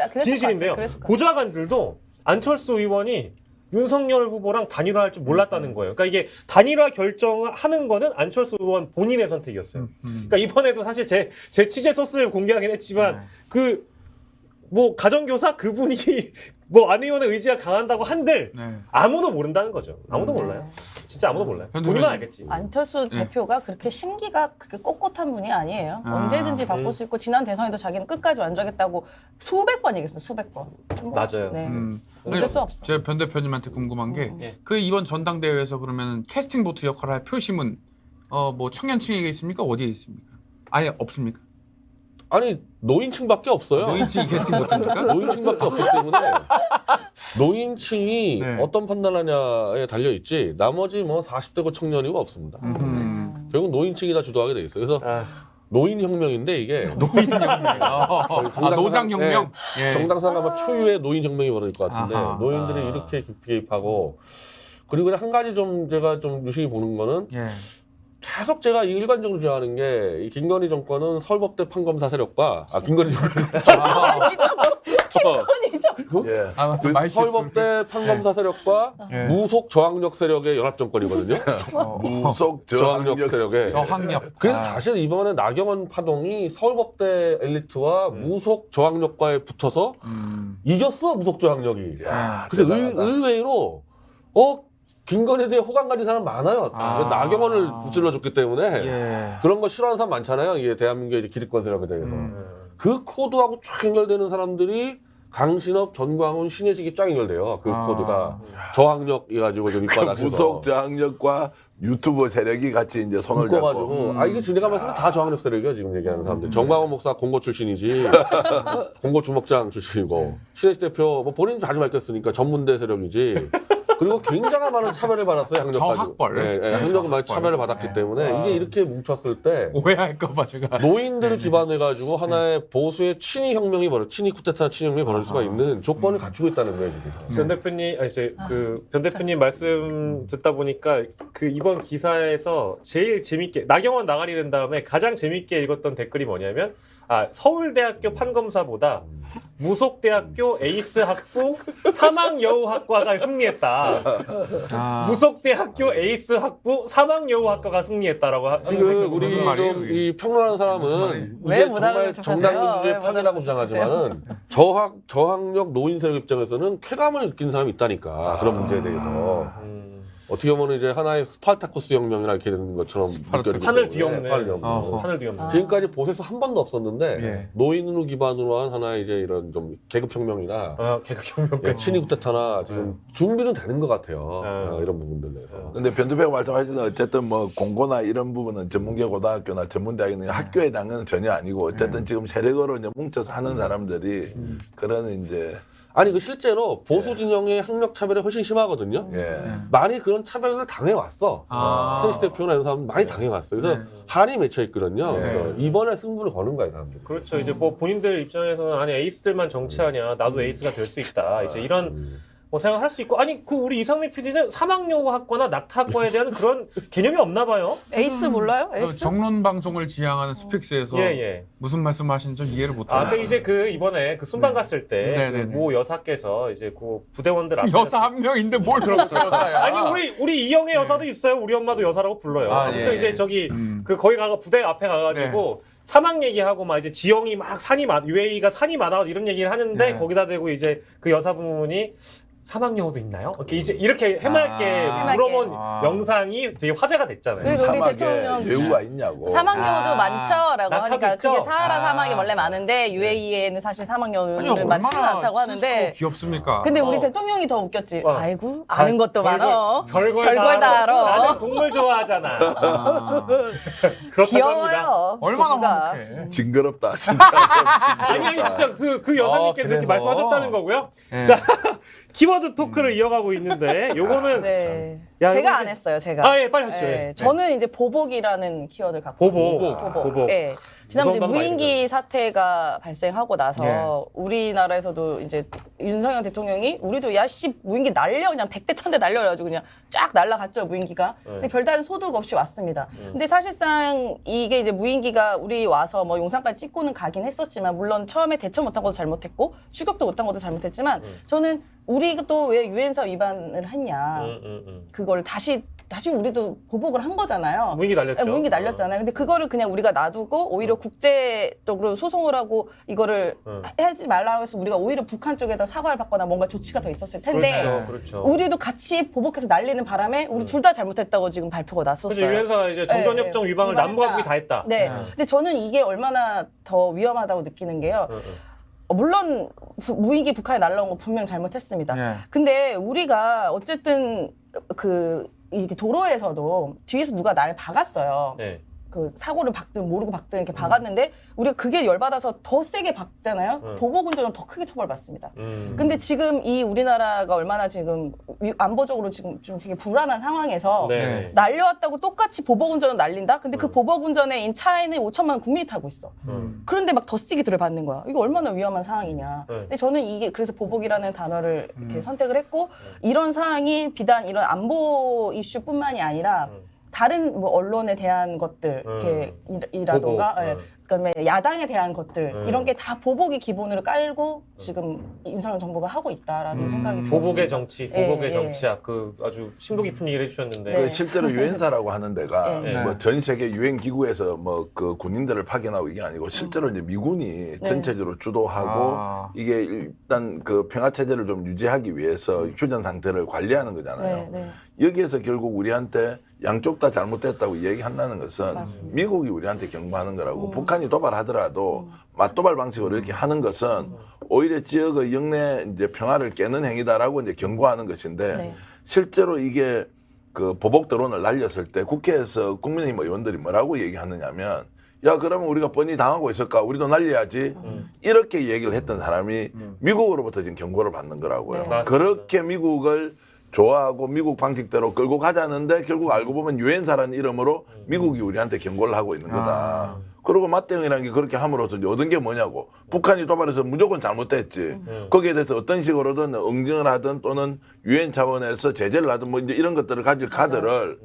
아니, 그랬을 진실인데요. 것 같아요. 그랬을 것 보좌관들도 안철수 의원이 윤석열 후보랑 단일화할 줄 몰랐다는 거예요. 그러니까 이게 단일화 결정을 하는 거는 안철수 의원 본인의 선택이었어요. 그러니까 이번에도 사실 제 취재 소스를 공개하긴 했지만 그 뭐 가정교사 그분이 뭐 안 의원의 의지가 강한다고 한들 네. 아무도 모른다는 거죠. 아무도 몰라요. 진짜 아무도 몰라요. 근데 본인만 왜- 알겠지. 안철수 대표가 그렇게 심기가 그렇게 꼿꼿한 분이 아니에요. 언제든지 바꿀 수 있고 지난 대선에도 자기는 끝까지 완주하겠다고 수백 번 얘기했어요. 수백 번. 맞아요. 네. 아니, 어쩔 수 없어. 제가 변 대표님한테 궁금한 게 그 예. 이번 전당대회에서 그러면 캐스팅 보트 역할을 할 표심은 뭐 청년층에 있습니까? 어디에 있습니까? 아예 없습니까? 아니 노인층밖에 없어요. 노인층이 캐스팅 보트입니까? 노인층밖에 없기 때문에 노인층이 네. 어떤 판단하냐에 달려 있지 나머지 뭐 40대고 청년이고 없습니다. 결국 노인층이 다 주도하게 돼 있어요. 그래서 아, 노인 혁명인데 이게 노장 혁명. 예. 정당상 아마 초유의 노인 혁명이 벌어질 것 같은데 아하. 노인들이 이렇게 깊이 개입하고 그리고 한 가지 좀 제가 좀 유심히 보는 거는 예. 계속 제가 일관적으로 주장하는 게 이 김건희 정권은 서울법대 판검사 세력과 김건희 정권 예. 그 말실수. 서울법대 판검사 세력과 예. 무속 저항력 세력의 연합 정권이거든요. 무속 저항력 저항력 세력의. 저항력. 그래서 사실 이번에 나경원 파동이 서울법대 엘리트와 무속 저항력과에 붙어서 이겼어 무속 저항력이. 야, 그래서 대단하다. 의외로 김건희에 대해 호감 가진 사람 많아요. 나경원을 붙질러줬기 때문에 예. 그런 거 싫어하는 사람 많잖아요. 이게 대한민국의 이제 기득권 세력에 대해서 그 코드하고 쫙 연결되는 사람들이 강신업, 전광훈, 신혜식이 쫙 연결돼요. 그 코드가 저항력 해가지고 좀 밑바닥에서 무속 저항력과 유튜버 세력이 같이 이제 손을 잡고 묶어가지고 이게 내가 말씀은 다 저항력 세력이야 지금 얘기하는 사람들. 정광훈 목사 공고 출신이지, 공고 주먹장 출신이고 신혜식 대표 뭐 본인 자주 밝혔으니까 전문대 세력이지. 그리고 굉장히 많은 차별을 받았어요. 학력까지. 저학벌. 네, 학력은 많이 차별을 받았기 때문에 이게 이렇게 뭉쳤을 때 오해할까봐 제가. 노인들을 기반해가지고 하나의 보수의 친위 혁명이 친위 쿠데타 친위 혁명이 벌어질 수가 있는 조건을 갖추고 있다는 거예요 지금. 변 대표님, 아니 그변 대표님 말씀 듣다 보니까 그 이번 기사에서 제일 재밌게 나경원 나가리 된 다음에 가장 재밌게 읽었던 댓글이 뭐냐면 서울대학교 판검사보다 무속대학교 에이스 학부 사망여우학과가 승리했다. 무속대학교 에이스 학부 사망여우학과가 승리했다라고 하는 지금 댓글이 우리 무슨 말이에요, 좀 이게? 이 평론하는 사람은 왜 이게 못 정말 알아듣겠어요? 정당민주주의 왜 못 판이라고 주장하지만은 저항력 노인 세력 입장에서는 쾌감을 느끼는 사람이 있다니까 그런 문제에 대해서 어떻게 보면 이제 하나의 스파르타쿠스 혁명이라 이렇게 되는 것처럼 느껴지기 판을 때문에 뒤엎는 어허. 판을 뒤엎는 지금까지 보세서 한 번도 없었는데 예. 노인으로 기반으로 한 하나의 이제 이런 좀 계급 혁명이나 개혁혁명까지 친위 쿠데타나 지금 준비는 되는 것 같아요. 이런 부분들 내에서. 근데 변 대표가 말씀하신 어쨌든 뭐 공고나 이런 부분은 전문계 고등학교나 전문대학이나 학교에 해당은 전혀 아니고 어쨌든 지금 세력으로 이제 뭉쳐서 하는 사람들이 그런 이제 아니 그 실제로 보수 진영의 학력 차별이 훨씬 심하거든요. 예. 많이 그런 차별을 당해왔어. 신혜식 대표나 이런 사람 많이 당해왔어요. 그래서 한이 맺혀 있거든요. 그래서 이번에 승부를 거는 거예요, 사람들이. 그렇죠. 이제 뭐 본인들 입장에서는 아니 에이스들만 정치하냐 나도 에이스가 될 수 있다. 이제 이런 뭐 생각할 수 있고 아니 그 우리 이상민 PD는 사막여고학과나 낙타학과에 대한 그런 개념이 없나 봐요. 에이스 몰라요? 그 에이스? 정론 방송을 지향하는 스픽스에서 예. 무슨 말씀하시는지 좀 이해를 못해요. 아, 그 이제 그 이번에 그 순방 갔을 때 네네네. 모 여사께서 이제 그 부대원들 앞에 여사 한 명인데 뭘 그러고 여사야? 아니 우리 이영애 여사도 있어요. 우리 엄마도 여사라고 불러요. 아, 아무튼 예. 이제 저기 그 거기 가가 부대 앞에 가가지고 사막 얘기하고 막 이제 지형이 막 산이 많 UAE가 산이 많아가지고 이런 얘기를 하는데 거기다 대고 이제 그 여사분이 사막여우도 있나요? 이렇게 해맑게 아. 물어본 아. 영상이 되게 화제가 됐잖아요. 그리고 우리 사막에 대통령 여우가 있냐고. 사막여우도 아. 많죠라고 낙타도 하니까 있죠? 그게 사하라 아. 사막이 원래 많은데 UAE에는 사실 아니, 사막여우는 많지는 않다고 하는데 귀엽습니까? 근데 우리 대통령이 더 웃겼지. 어. 아이고 아는 것도 별걸- 많어. 별걸 별걸 다 알아. 나는 동물 좋아하잖아. 그렇다고 합니다. 귀여워요. 얼마나 부부가. 화목해. 징그럽다. 진짜 아니 진짜 그 여사님께서 이렇게 그래서. 말씀하셨다는 거고요. 네. 자 키워드 토크를 이어가고 있는데 요거는 네. 야, 제가 이거 안 이제- 했어요. 제가. 아 예 빨리 하시죠. 네, 예. 저는 이제 보복이라는 키워드를 갖고 보복. 왔어요. 보복. 네. 지난주에 무서운 단어 무인기 사태가 발생하고 나서 네. 우리나라에서도 이제 윤석열 대통령이 우리도 야씨 무인기 날려 그냥 100대 1000대 날려가지고 그냥 쫙 날라갔죠 무인기가. 근데 별다른 소득 없이 왔습니다. 근데 사실상 이게 이제 무인기가 우리 와서 뭐 용산까지 찍고는 가긴 했었지만 물론 처음에 대처 못한 것도 잘못했고 추격도 못한 것도 잘못했지만 저는 우리가 또 왜 유엔사 위반을 했냐 그걸 다시 우리도 보복을 한 거잖아요. 무인기 날렸죠. 네, 무인기 날렸잖아요. 근데 그거를 그냥 우리가 놔두고 오히려 국제적으로 소송을 하고 이거를 하지 말라고 해서 우리가 오히려 북한 쪽에다 사과를 받거나 뭔가 조치가 더 있었을 텐데 그렇죠. 우리도 같이 보복해서 날리는 바람에 우리 둘 다 잘못했다고 지금 발표가 났었어요. 그래서 유엔사가 이제 정전협정 네, 위반을 위반했다. 남북국이 다 했다. 네. 근데 저는 이게 얼마나 더 위험하다고 느끼는 게요. 물론 무인기 북한에 날라온 거 분명 잘못했습니다. 네. 근데 우리가 어쨌든 이렇게 도로에서도 뒤에서 누가 날 박았어요. 네. 그 사고를 박든 모르고 박든 이렇게 박았는데 우리가 그게 열받아서 더 세게 박잖아요. 보복 운전은 더 크게 처벌받습니다. 근데 지금 이 우리나라가 얼마나 지금 안보적으로 지금 좀 되게 불안한 상황에서 네. 날려왔다고 똑같이 보복 운전을 날린다? 근데 그 보복 운전에 차에는 5천만 원 국민이 타고 있어. 그런데 막 더 세게 받는 거야. 이거 얼마나 위험한 상황이냐. 근데 저는 이게 그래서 보복이라는 단어를 이렇게 선택을 했고 이런 상황이 비단 이런 안보 이슈뿐만이 아니라 다른 뭐 언론에 대한 것들 이렇게 이라던가 보복. 예, 그다음에 야당에 대한 것들 이런 게 다 보복의 기본으로 깔고 지금 윤석열 정부가 하고 있다라는 생각이 들었습니다. 보복의 정치, 예, 보복의 예. 정치학 그 아주 심도 깊은 얘기를 해주셨는데 네. 그 실제로 유엔사라고 하는 데가 네. 뭐 전 세계 유엔 기구에서 뭐 그 군인들을 파견하고 이게 아니고 실제로 이제 미군이 전체적으로 주도하고 아. 이게 일단 그 평화 체제를 좀 유지하기 위해서 휴전 상태를 관리하는 거잖아요. 네, 네. 여기에서 결국 우리한테 양쪽 다 잘못됐다고 얘기한다는 것은 맞습니다. 미국이 우리한테 경고하는 거라고 북한이 도발하더라도 맞도발 방식으로 이렇게 하는 것은 오히려 지역의 영내 이제 평화를 깨는 행위다라고 이제 경고하는 것인데 네. 실제로 이게 그 보복 드론을 날렸을 때 국회에서 국민의힘 의원들이 뭐라고 얘기하느냐면 야 그러면 우리가 뻔히 당하고 있을까 우리도 날려야지 이렇게 얘기를 했던 사람이 미국으로부터 지금 경고를 받는 거라고요. 네. 맞습니다. 그렇게 미국을 좋아하고 미국 방식대로 끌고 가자는데 결국 알고 보면 유엔사라는 이름으로 미국이 우리한테 경고를 하고 있는 거다. 그리고 맞대응이라는 게 그렇게 함으로써 이제 얻은 게 뭐냐고. 북한이 도발해서 무조건 잘못됐지. 거기에 대해서 어떤 식으로든 응징을 하든 또는 유엔 차원에서 제재를 하든 뭐 이제 이런 것들을 가질 카드를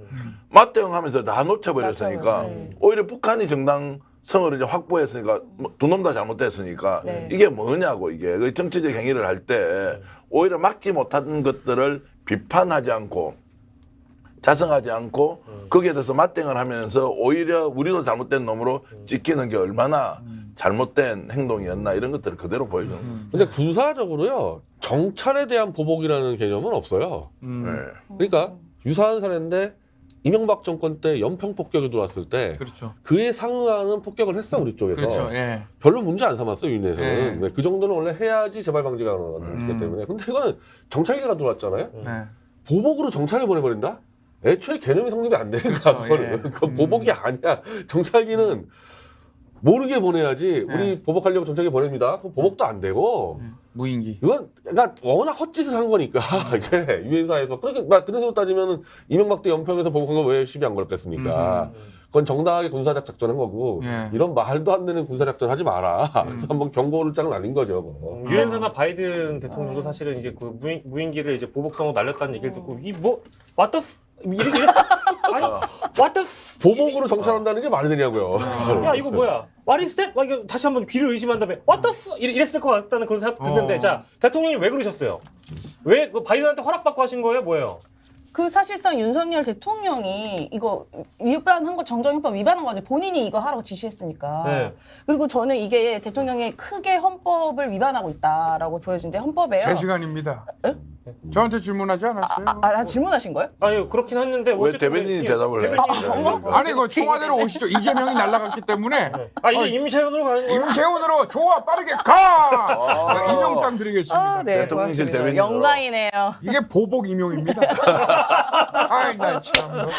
맞대응하면서 다 놓쳐버렸으니까 맞아요. 네. 오히려 북한이 정당성을 이제 확보했으니까 두 놈 다 잘못됐으니까 네. 이게 뭐냐고 이게 그 정치적 행위를 할 때 오히려 막지 못한 것들을 비판하지 않고 자성하지 않고 거기에 대해서 맞대응을 하면서 오히려 우리도 잘못된 놈으로 찍히는 게 얼마나 잘못된 행동이었나 이런 것들을 그대로 보여주는 거예요. 근데 군사적으로요 정찰에 대한 보복이라는 개념은 없어요. 네. 그러니까 유사한 사례인데 이명박 정권 때 연평 폭격이 들어왔을 때 그렇죠. 그에 상응하는 폭격을 했어 우리 쪽에서. 그렇죠. 예. 별로 문제 안 삼았어 유엔에서는. 네. 네, 그 정도는 원래 해야지 재발 방지가 가능하기 때문에. 근데 이거는 정찰기가 들어왔잖아요. 네. 보복으로 정찰을 보내버린다? 애초에 개념이 성립이 안 되는 그렇죠, 거야. 그거는. 예. 그건 보복이 아니야. 정찰기는 모르게 보내야지. 우리 보복하려고 정찰기 보냅니다. 그럼 보복도 안 되고. 무인기. 이건 그러니까 워낙 헛짓을 한 거니까 이제 유엔사에서 그래서 따지면은 이명박 때 연평에서 보복한 거 왜 시비 안 걸었겠습니까? 그건 정당하게 군사적 작전한 거고 예. 이런 말도 안 되는 군사작전 하지 마라. 그래서 한번 경고를 쫙 날린 거죠. 그거. 유엔사나 바이든 대통령도 사실은 이제 그 무인기를 이제 보복성으로 날렸다는 얘기를 듣고 이 뭐 what the 이랬어? 아니 what the 보복으로 정찰한다는 게 말이 되냐고요. 야 이거 뭐야? What is that? 막 이거 다시 한번 귀를 의심한 다음에 What the f? 이랬을 것 같다는 그런 생각 듣는데 자 대통령이 왜 그러셨어요? 왜 그 바이든한테 허락받고 하신 거예요? 뭐예요? 그 사실상 윤석열 대통령이 이거 위반한 거 정정헌법 위반한 거지. 본인이 이거 하라고 지시했으니까. 네. 그리고 저는 이게 대통령이 크게 헌법을 위반하고 있다라고 보여지는데 헌법에요. 제 시간입니다. 저한테 질문하지 않았어요? 질문하신 거예요? 아니 그렇긴 했는데 왜 어쨌든 대변인이 대답을 해? 대변인이 아니 그 청와대로 오시죠. 이재명이 날아갔기 때문에 아 이제 임시회원으로 가는 거예요? 임재훈으로 좋아 빠르게 가. 임명장 드리겠습니다. 네, 대통령실 고맙습니다. 대변인으로. 영광이네요. 이게 보복 임용입니다. 아이 나 참.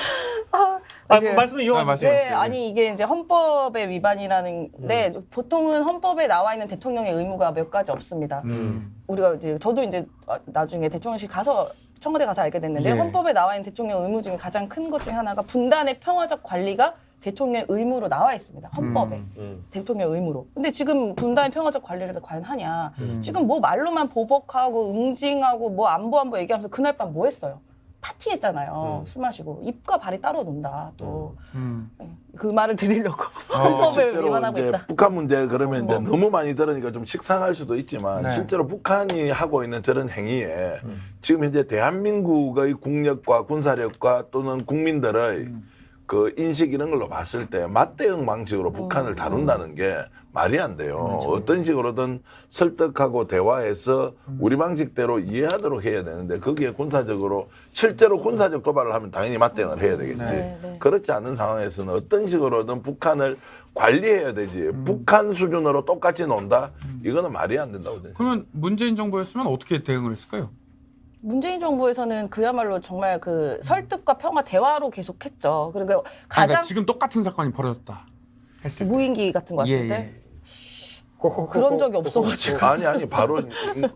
말씀을 이어가세요. 말씀- 네, 아니 이게 이제 헌법의 위반이라는데 보통은 헌법에 나와 있는 대통령의 의무가 몇 가지 없습니다. 우리가 이제 저도 이제 나중에 대통령실 가서 청와대 가서 알게 됐는데 예. 헌법에 나와 있는 대통령 의무 중에 가장 큰 것 중에 하나가 분단의 평화적 관리가 대통령의 의무로 나와 있습니다. 헌법에. 대통령 의무로. 근데 지금 분단의 평화적 관리를 과연 하냐. 지금 뭐 말로만 보복하고 응징하고 뭐 안보 얘기하면서 그날 밤 뭐 했어요? 파티했잖아요. 술 마시고 입과 발이 따로 논다. 또 그 말을 드리려고 헌법을 실제로 위반하고 이제 있다. 북한 문제 그러면 이제 너무 많이 들으니까 좀 식상할 수도 있지만 네. 실제로 북한이 하고 있는 저런 행위에 지금 현재 대한민국의 국력과 군사력과 또는 국민들의 그 인식 이런 걸로 봤을 때 맞대응 방식으로 북한을 다룬다는 게 말이 안 돼요. 어떤 식으로든 설득하고 대화해서 우리 방식대로 이해하도록 해야 되는데 거기에 군사적으로 실제로 군사적 도발을 하면 당연히 맞대응을 해야 되겠지. 네, 네. 그렇지 않은 상황에서는 어떤 식으로든 북한을 관리해야 되지. 북한 수준으로 똑같이 논다? 이거는 말이 안 된다고 생각해요. 그러면 문재인 정부였으면 어떻게 대응을 했을까요? 문재인 정부에서는 그야말로 정말 그 설득과 평화 대화로 계속했죠. 그리고 아니, 가장 그러니까 지금 똑같은 사건이 벌어졌다 했을 때. 무인기 같은 거 왔을 예, 때 예. 그런 적이 없어가지고 아니 바로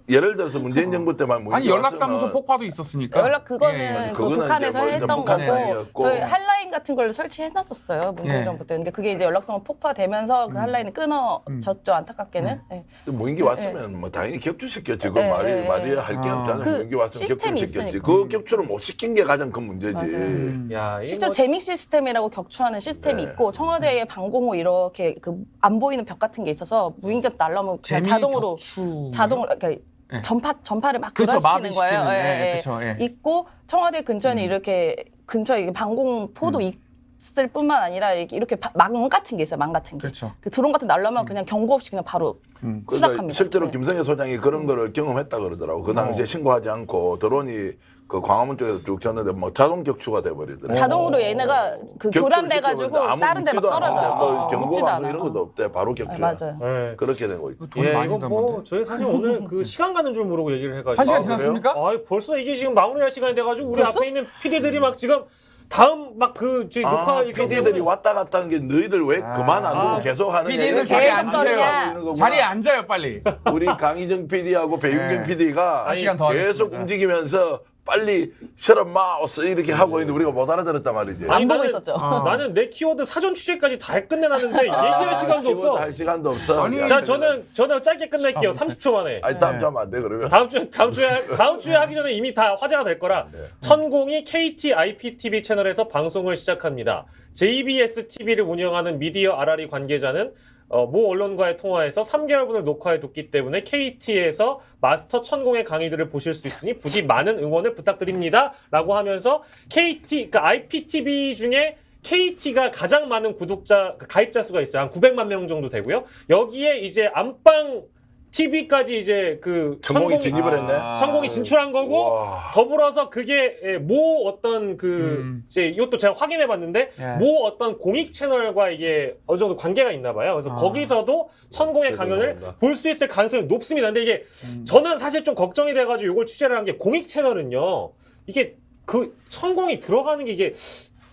예를 들어서 문재인 정부 때만 무인기 아니 연락사무소 왔으면 폭파도 있었으니까. 연락 그거는 예, 예. 그 그거는 북한에서 이제 뭐 했던 북한 거고 행위였고. 저희 한라인 같은 걸 설치해놨었어요 문재인 예. 정부 때. 근데 그게 이제 연락선을 폭파되면서 그 한라인이 끊어졌죠 안타깝게는. 네. 무인기 왔으면 뭐 당연히 격추시켰지. 그 네, 말이 네, 말이 네. 할 게 없잖아. 그 무인기 왔으면 시스템이 격추시켰지. 있으니까. 그 격추를 못 시킨 게 가장 큰 문제지. 맞아요. 야, 이 실제로 뭐 재믹 시스템이라고 격추하는 시스템이 네. 있고 청와대에 방공호 이렇게 그 안 보이는 벽 같은 게 있어서 무인기가 날라오면 그냥 재미 자동으로 격추. 자동으로 이렇게 예. 전파를 막 그렇죠, 교란시키는 거예요. 마비시키는, 예, 그렇죠, 예. 있고 청와대 근처에는 이렇게 근처에 이게 방공포도 있을 뿐만 아니라 이렇게 망 같은 게 있어요. 망 같은 게. 그렇죠. 그 드론 같은 거 날라오면 그냥 경고 없이 그냥 바로 그러니까 추락합니다. 실제로 네. 김성애 소장이 그런 거를 경험했다 그러더라고. 그 당시에 신고하지 않고 드론이 그 광화문 쪽에서 쭉 쳤는데 뭐 자동 격추가 돼버리더라고. 자동으로 얘네가 그 격추를 교란돼가지고 시켜버리는데 아무 다른 데 막 묻지도 않아. 떨어져요. 뭐 묻지도 경고가 않아. 이런 것도 없대. 바로 격추야. 맞아요. 네. 그렇게 된 거 있고. 돈 많이 이거 뭐 담았네. 저희 사실 오늘 그 시간 가는 줄 모르고 얘기를 해가지고 한 시간 아, 그래요? 지났습니까? 아 벌써 이게 지금 마무리할 시간이 돼가지고 우리 벌써? 앞에 있는 PD들이 막 지금 다음 막 그 저희 녹화 PD들이 왔다 갔다 하는 게 너희들 왜 그만 안 두고 계속 하느냐. PD들 이런 자리에 계속 얘기를 떠느냐. 하고 있는 거구나. 자리에 앉아요 빨리. 우리 강희정 PD하고 배윤경 네. PD가 한 시간 더 계속 하겠습니다. 움직이면서 빨리 셔럽 마우스 이렇게 하고 있는데 우리가 못 알아들었단 말이지. 안 보고 있었죠. 나는 내 키워드 사전 취재까지 다 끝내놨는데 얘기할 시간도 키워드 없어. 할 시간도 없어. 아니, 야, 자 저는 짧게 끝낼게요. 30초 만에. 아니 다음 주 하면 안 돼 그러면. 다음 주에 하기 전에 이미 다 화제가 될 거라. 천공이 KT IPTV 채널에서 방송을 시작합니다. JBS TV를 운영하는 미디어 RR이 관계자는 모 언론과의 통화에서 3개월분을 녹화해뒀기 때문에 KT에서 마스터 천공의 강의들을 보실 수 있으니 부디 많은 응원을 부탁드립니다. 라고 하면서 KT, 그러니까 IPTV 중에 KT가 가장 많은 구독자, 가입자 수가 있어요. 한 900만 명 정도 되고요. 여기에 이제 안방 TV까지 이제 그 천공이 진입을 했네. 천공이 진출한 거고 와. 더불어서 그게 모 어떤 그 이제 이것도 제가 확인해 봤는데 예. 모 어떤 공익 채널과 이게 어느 정도 관계가 있나 봐요. 그래서 거기서도 천공의 강연을 죄송합니다. 볼 수 있을 가능성이 높습니다. 근데 이게 저는 사실 좀 걱정이 돼가지고 이걸 취재를 한 게 공익 채널은요. 이게 그 천공이 들어가는 게 이게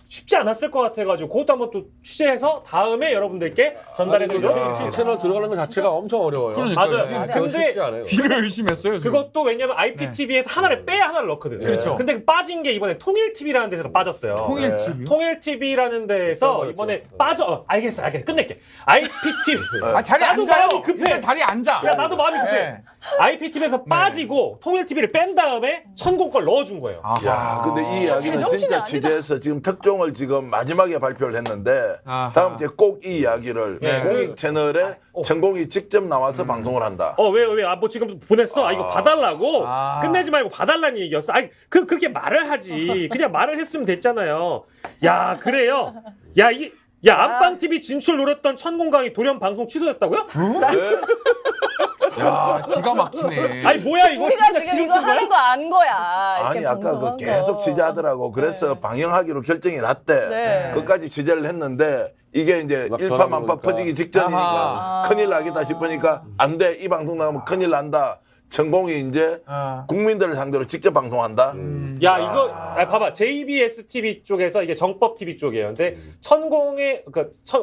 쉽지 않았을 것 같아가지고 그것도 한번 또 취재해서 다음에 여러분들께 전달해드리도록 KT 채널 들어가는 것 자체가 엄청 어려워요. 맞아요. 그거 근데 쉽지 않아요. 귀를 의심했어요. 지금. 그것도 왜냐면 IPTV에서 하나를 빼야 하나를 넣거든요. 그렇죠. 근데 빠진 게 이번에 통일TV라는 데서 빠졌어요. 통일 TV. 통일TV라는 데에서 이번에 빠져. 알겠어. 끝낼게. IPTV. 아 자리에 나도 앉아요. 마음이 급해. 일단 자리에 앉아. 야 나도 마음이 급해. 네. IPTV에서 빠지고 통일TV를 뺀 다음에 천공 걸 넣어준 거예요. 야, 근데 이 이야기는 제정신이 진짜 아니다. 취재해서 지금 특종을 지금 마지막에 발표를 했는데 아하. 다음 주에 꼭 이 이야기를 네. 공익 채널에 천공이 직접 나와서 방송을 한다. 왜? 뭐 지금 보냈어? 이거 봐달라고? 아. 끝내지 말고 봐달라는 얘기였어. 그렇게 말을 하지. 그냥 말을 했으면 됐잖아요. 야, 그래요? 안방TV 진출 노렸던 천공강이 돌연 방송 취소됐다고요? 야 기가 막히네. 아니, 뭐야, 이거 우리가 진짜 지금 이거 지금 하는 거 안 거야. 아니 이렇게 아까 그 방송한 계속 거. 취재하더라고. 그래서 네. 방영하기로 결정이 났대. 네. 그까지 취재를 했는데 이게 이제 막 일파만파 전화 퍼지기 직전이니까 아하. 큰일 나겠다 싶으니까 안 돼. 이 방송 나가면 큰일 난다. 천공이 이제 국민들을 상대로 직접 방송한다. 야, 이거 봐봐. JBS TV 쪽에서 이게 정법 TV 쪽이에요. 근데 천공의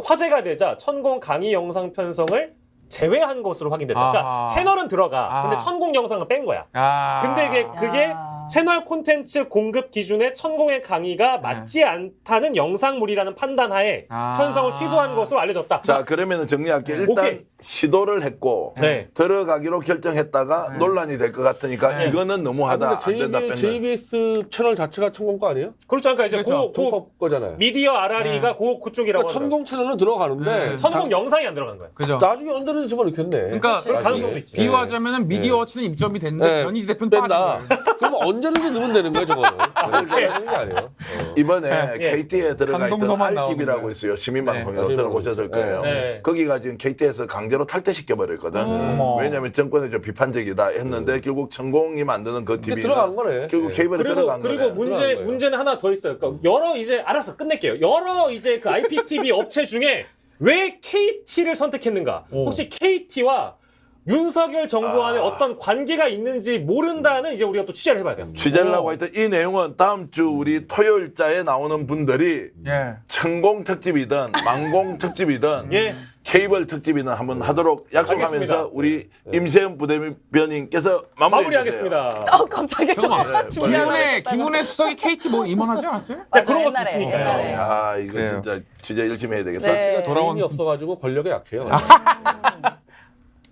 화제가 되자 천공 강의 영상 편성을 제외한 것으로 확인됐다. 그러니까 아하. 채널은 들어가. 근데 아하. 천공 영상은 뺀 거야. 아. 근데 그게 야. 채널 콘텐츠 공급 기준에 천공의 강의가 맞지 않다는 영상물이라는 판단하에 아. 편성을 취소한 것으로 알려졌다. 자, 그러면은 정리할게. 일단 오케이. 시도를 했고 네. 들어가기로 결정했다가 논란이 될 것 같으니까 이거는 너무하다. 안 된다. 뺀다. JBS 채널 자체가 천공 거 아니에요? 그렇죠. 그러니까 이제 그렇죠. 정법 거잖아요. 미디어 RR이가 그쪽이라고 그러니까 하더라고요. 천공 채널은 들어가는데 천공 영상이 안 들어간 거야. 그죠. 나중에 언제든지 집어넣겠네. 그러니까 그럴 가능성도 있지. 비유하자면은 미디어워치는 입점이 됐는데 네. 변희재 대표는 빠진 뺀다. 거예요. 그럼 언제든지 넣으면 되는 거예요, 저거는. 그렇게 하는 게 아니에요. 이번에 예. KT에 들어가 있던 감동서만 RTV라고 나오는 있어요. 시민방송에서 네. 들어보셨을 거예요. 네. 거기가 지금 KT에서 강제로 탈퇴시켜버렸거든. 왜냐하면 정권이 좀 비판적이다 했는데 결국 천공이 만드는 그 그게 TV가 들어간 거네. 결국 네. 케이블에 들어간 거네. 그리고 들어간 거예요. 문제는 하나 더 있어요. 그러니까 여러 이제 알아서 끝낼게요. 여러 이제 그 IPTV 업체 중에 왜 KT를 선택했는가? 혹시 KT와 윤석열 정부 안에 어떤 관계가 있는지 모른다는 이제 우리가 또 취재를 해봐야 돼요. 취재를 하고 있던 이 내용은 다음 주 우리 토요일자에 나오는 분들이 예. 천공 특집이든 망공 특집이든 예. 케이블 특집이든 한번 하도록 약속하면서 알겠습니다. 우리 임세현 부대변인께서 마무리하겠습니다. 갑자기 또 잠깐만. 김은혜 수석이 KT 뭐 임원하지 않았어요? 맞아, 그런 것도 옛날에, 있으니까요. 옛날에. 아 이거 그래요. 진짜 취재 열심히 해야 되겠다. 네. 돌아온이 없어가지고 권력에 약해요.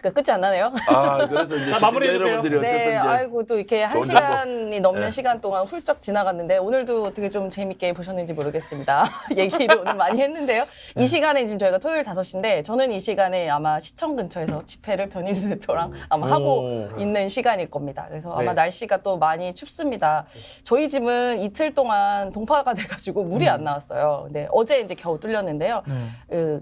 끝이 안 나네요. 아 그래서 이제 자, 마무리해 주세요. 여러분들이 어쨌든 네, 이제 아이고 또 이렇게 한 좋은 시간이 넘는 네. 시간 동안 훌쩍 지나갔는데 오늘도 어떻게 좀 재밌게 보셨는지 모르겠습니다. 얘기를 오늘 많이 했는데요. 이 시간에 지금 저희가 토요일 5시인데 저는 이 시간에 아마 시청 근처에서 집회를 변희재 대표랑 아마 하고 있는 시간일 겁니다. 그래서 아마 네. 날씨가 또 많이 춥습니다. 저희 집은 이틀 동안 동파가 돼가지고 물이 안 나왔어요. 근데 어제 이제 겨우 뚫렸는데요.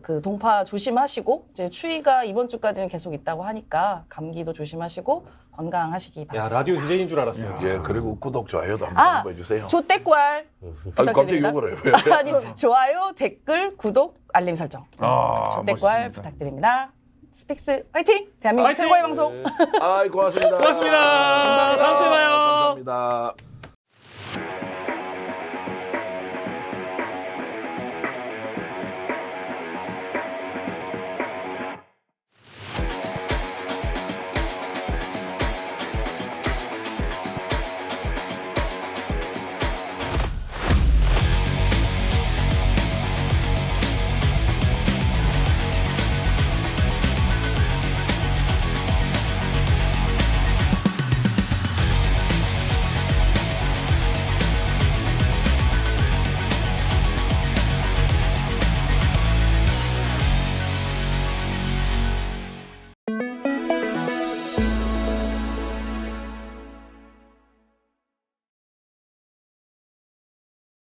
그 동파 조심하시고 이제 추위가 이번 주까지는 계속 있다고 하니까 감기도 조심하시고 건강하시기 야, 바랍니다. 라디오 DJ인 줄 알았어요. 예 그리고 구독 좋아요도 한번 아, 해주세요. 조댓구알 아니 갑자기 부탁드립니다. 욕을 해요. 왜? 아니 좋아요, 댓글, 구독, 알림 설정. 조댓구알 멋있습니다. 부탁드립니다. 스픽스 화이팅! 대한민국 화이팅! 최고의 방송. 아이 고맙습니다. 고맙습니다. 다음 주에 봐요. 감사합니다.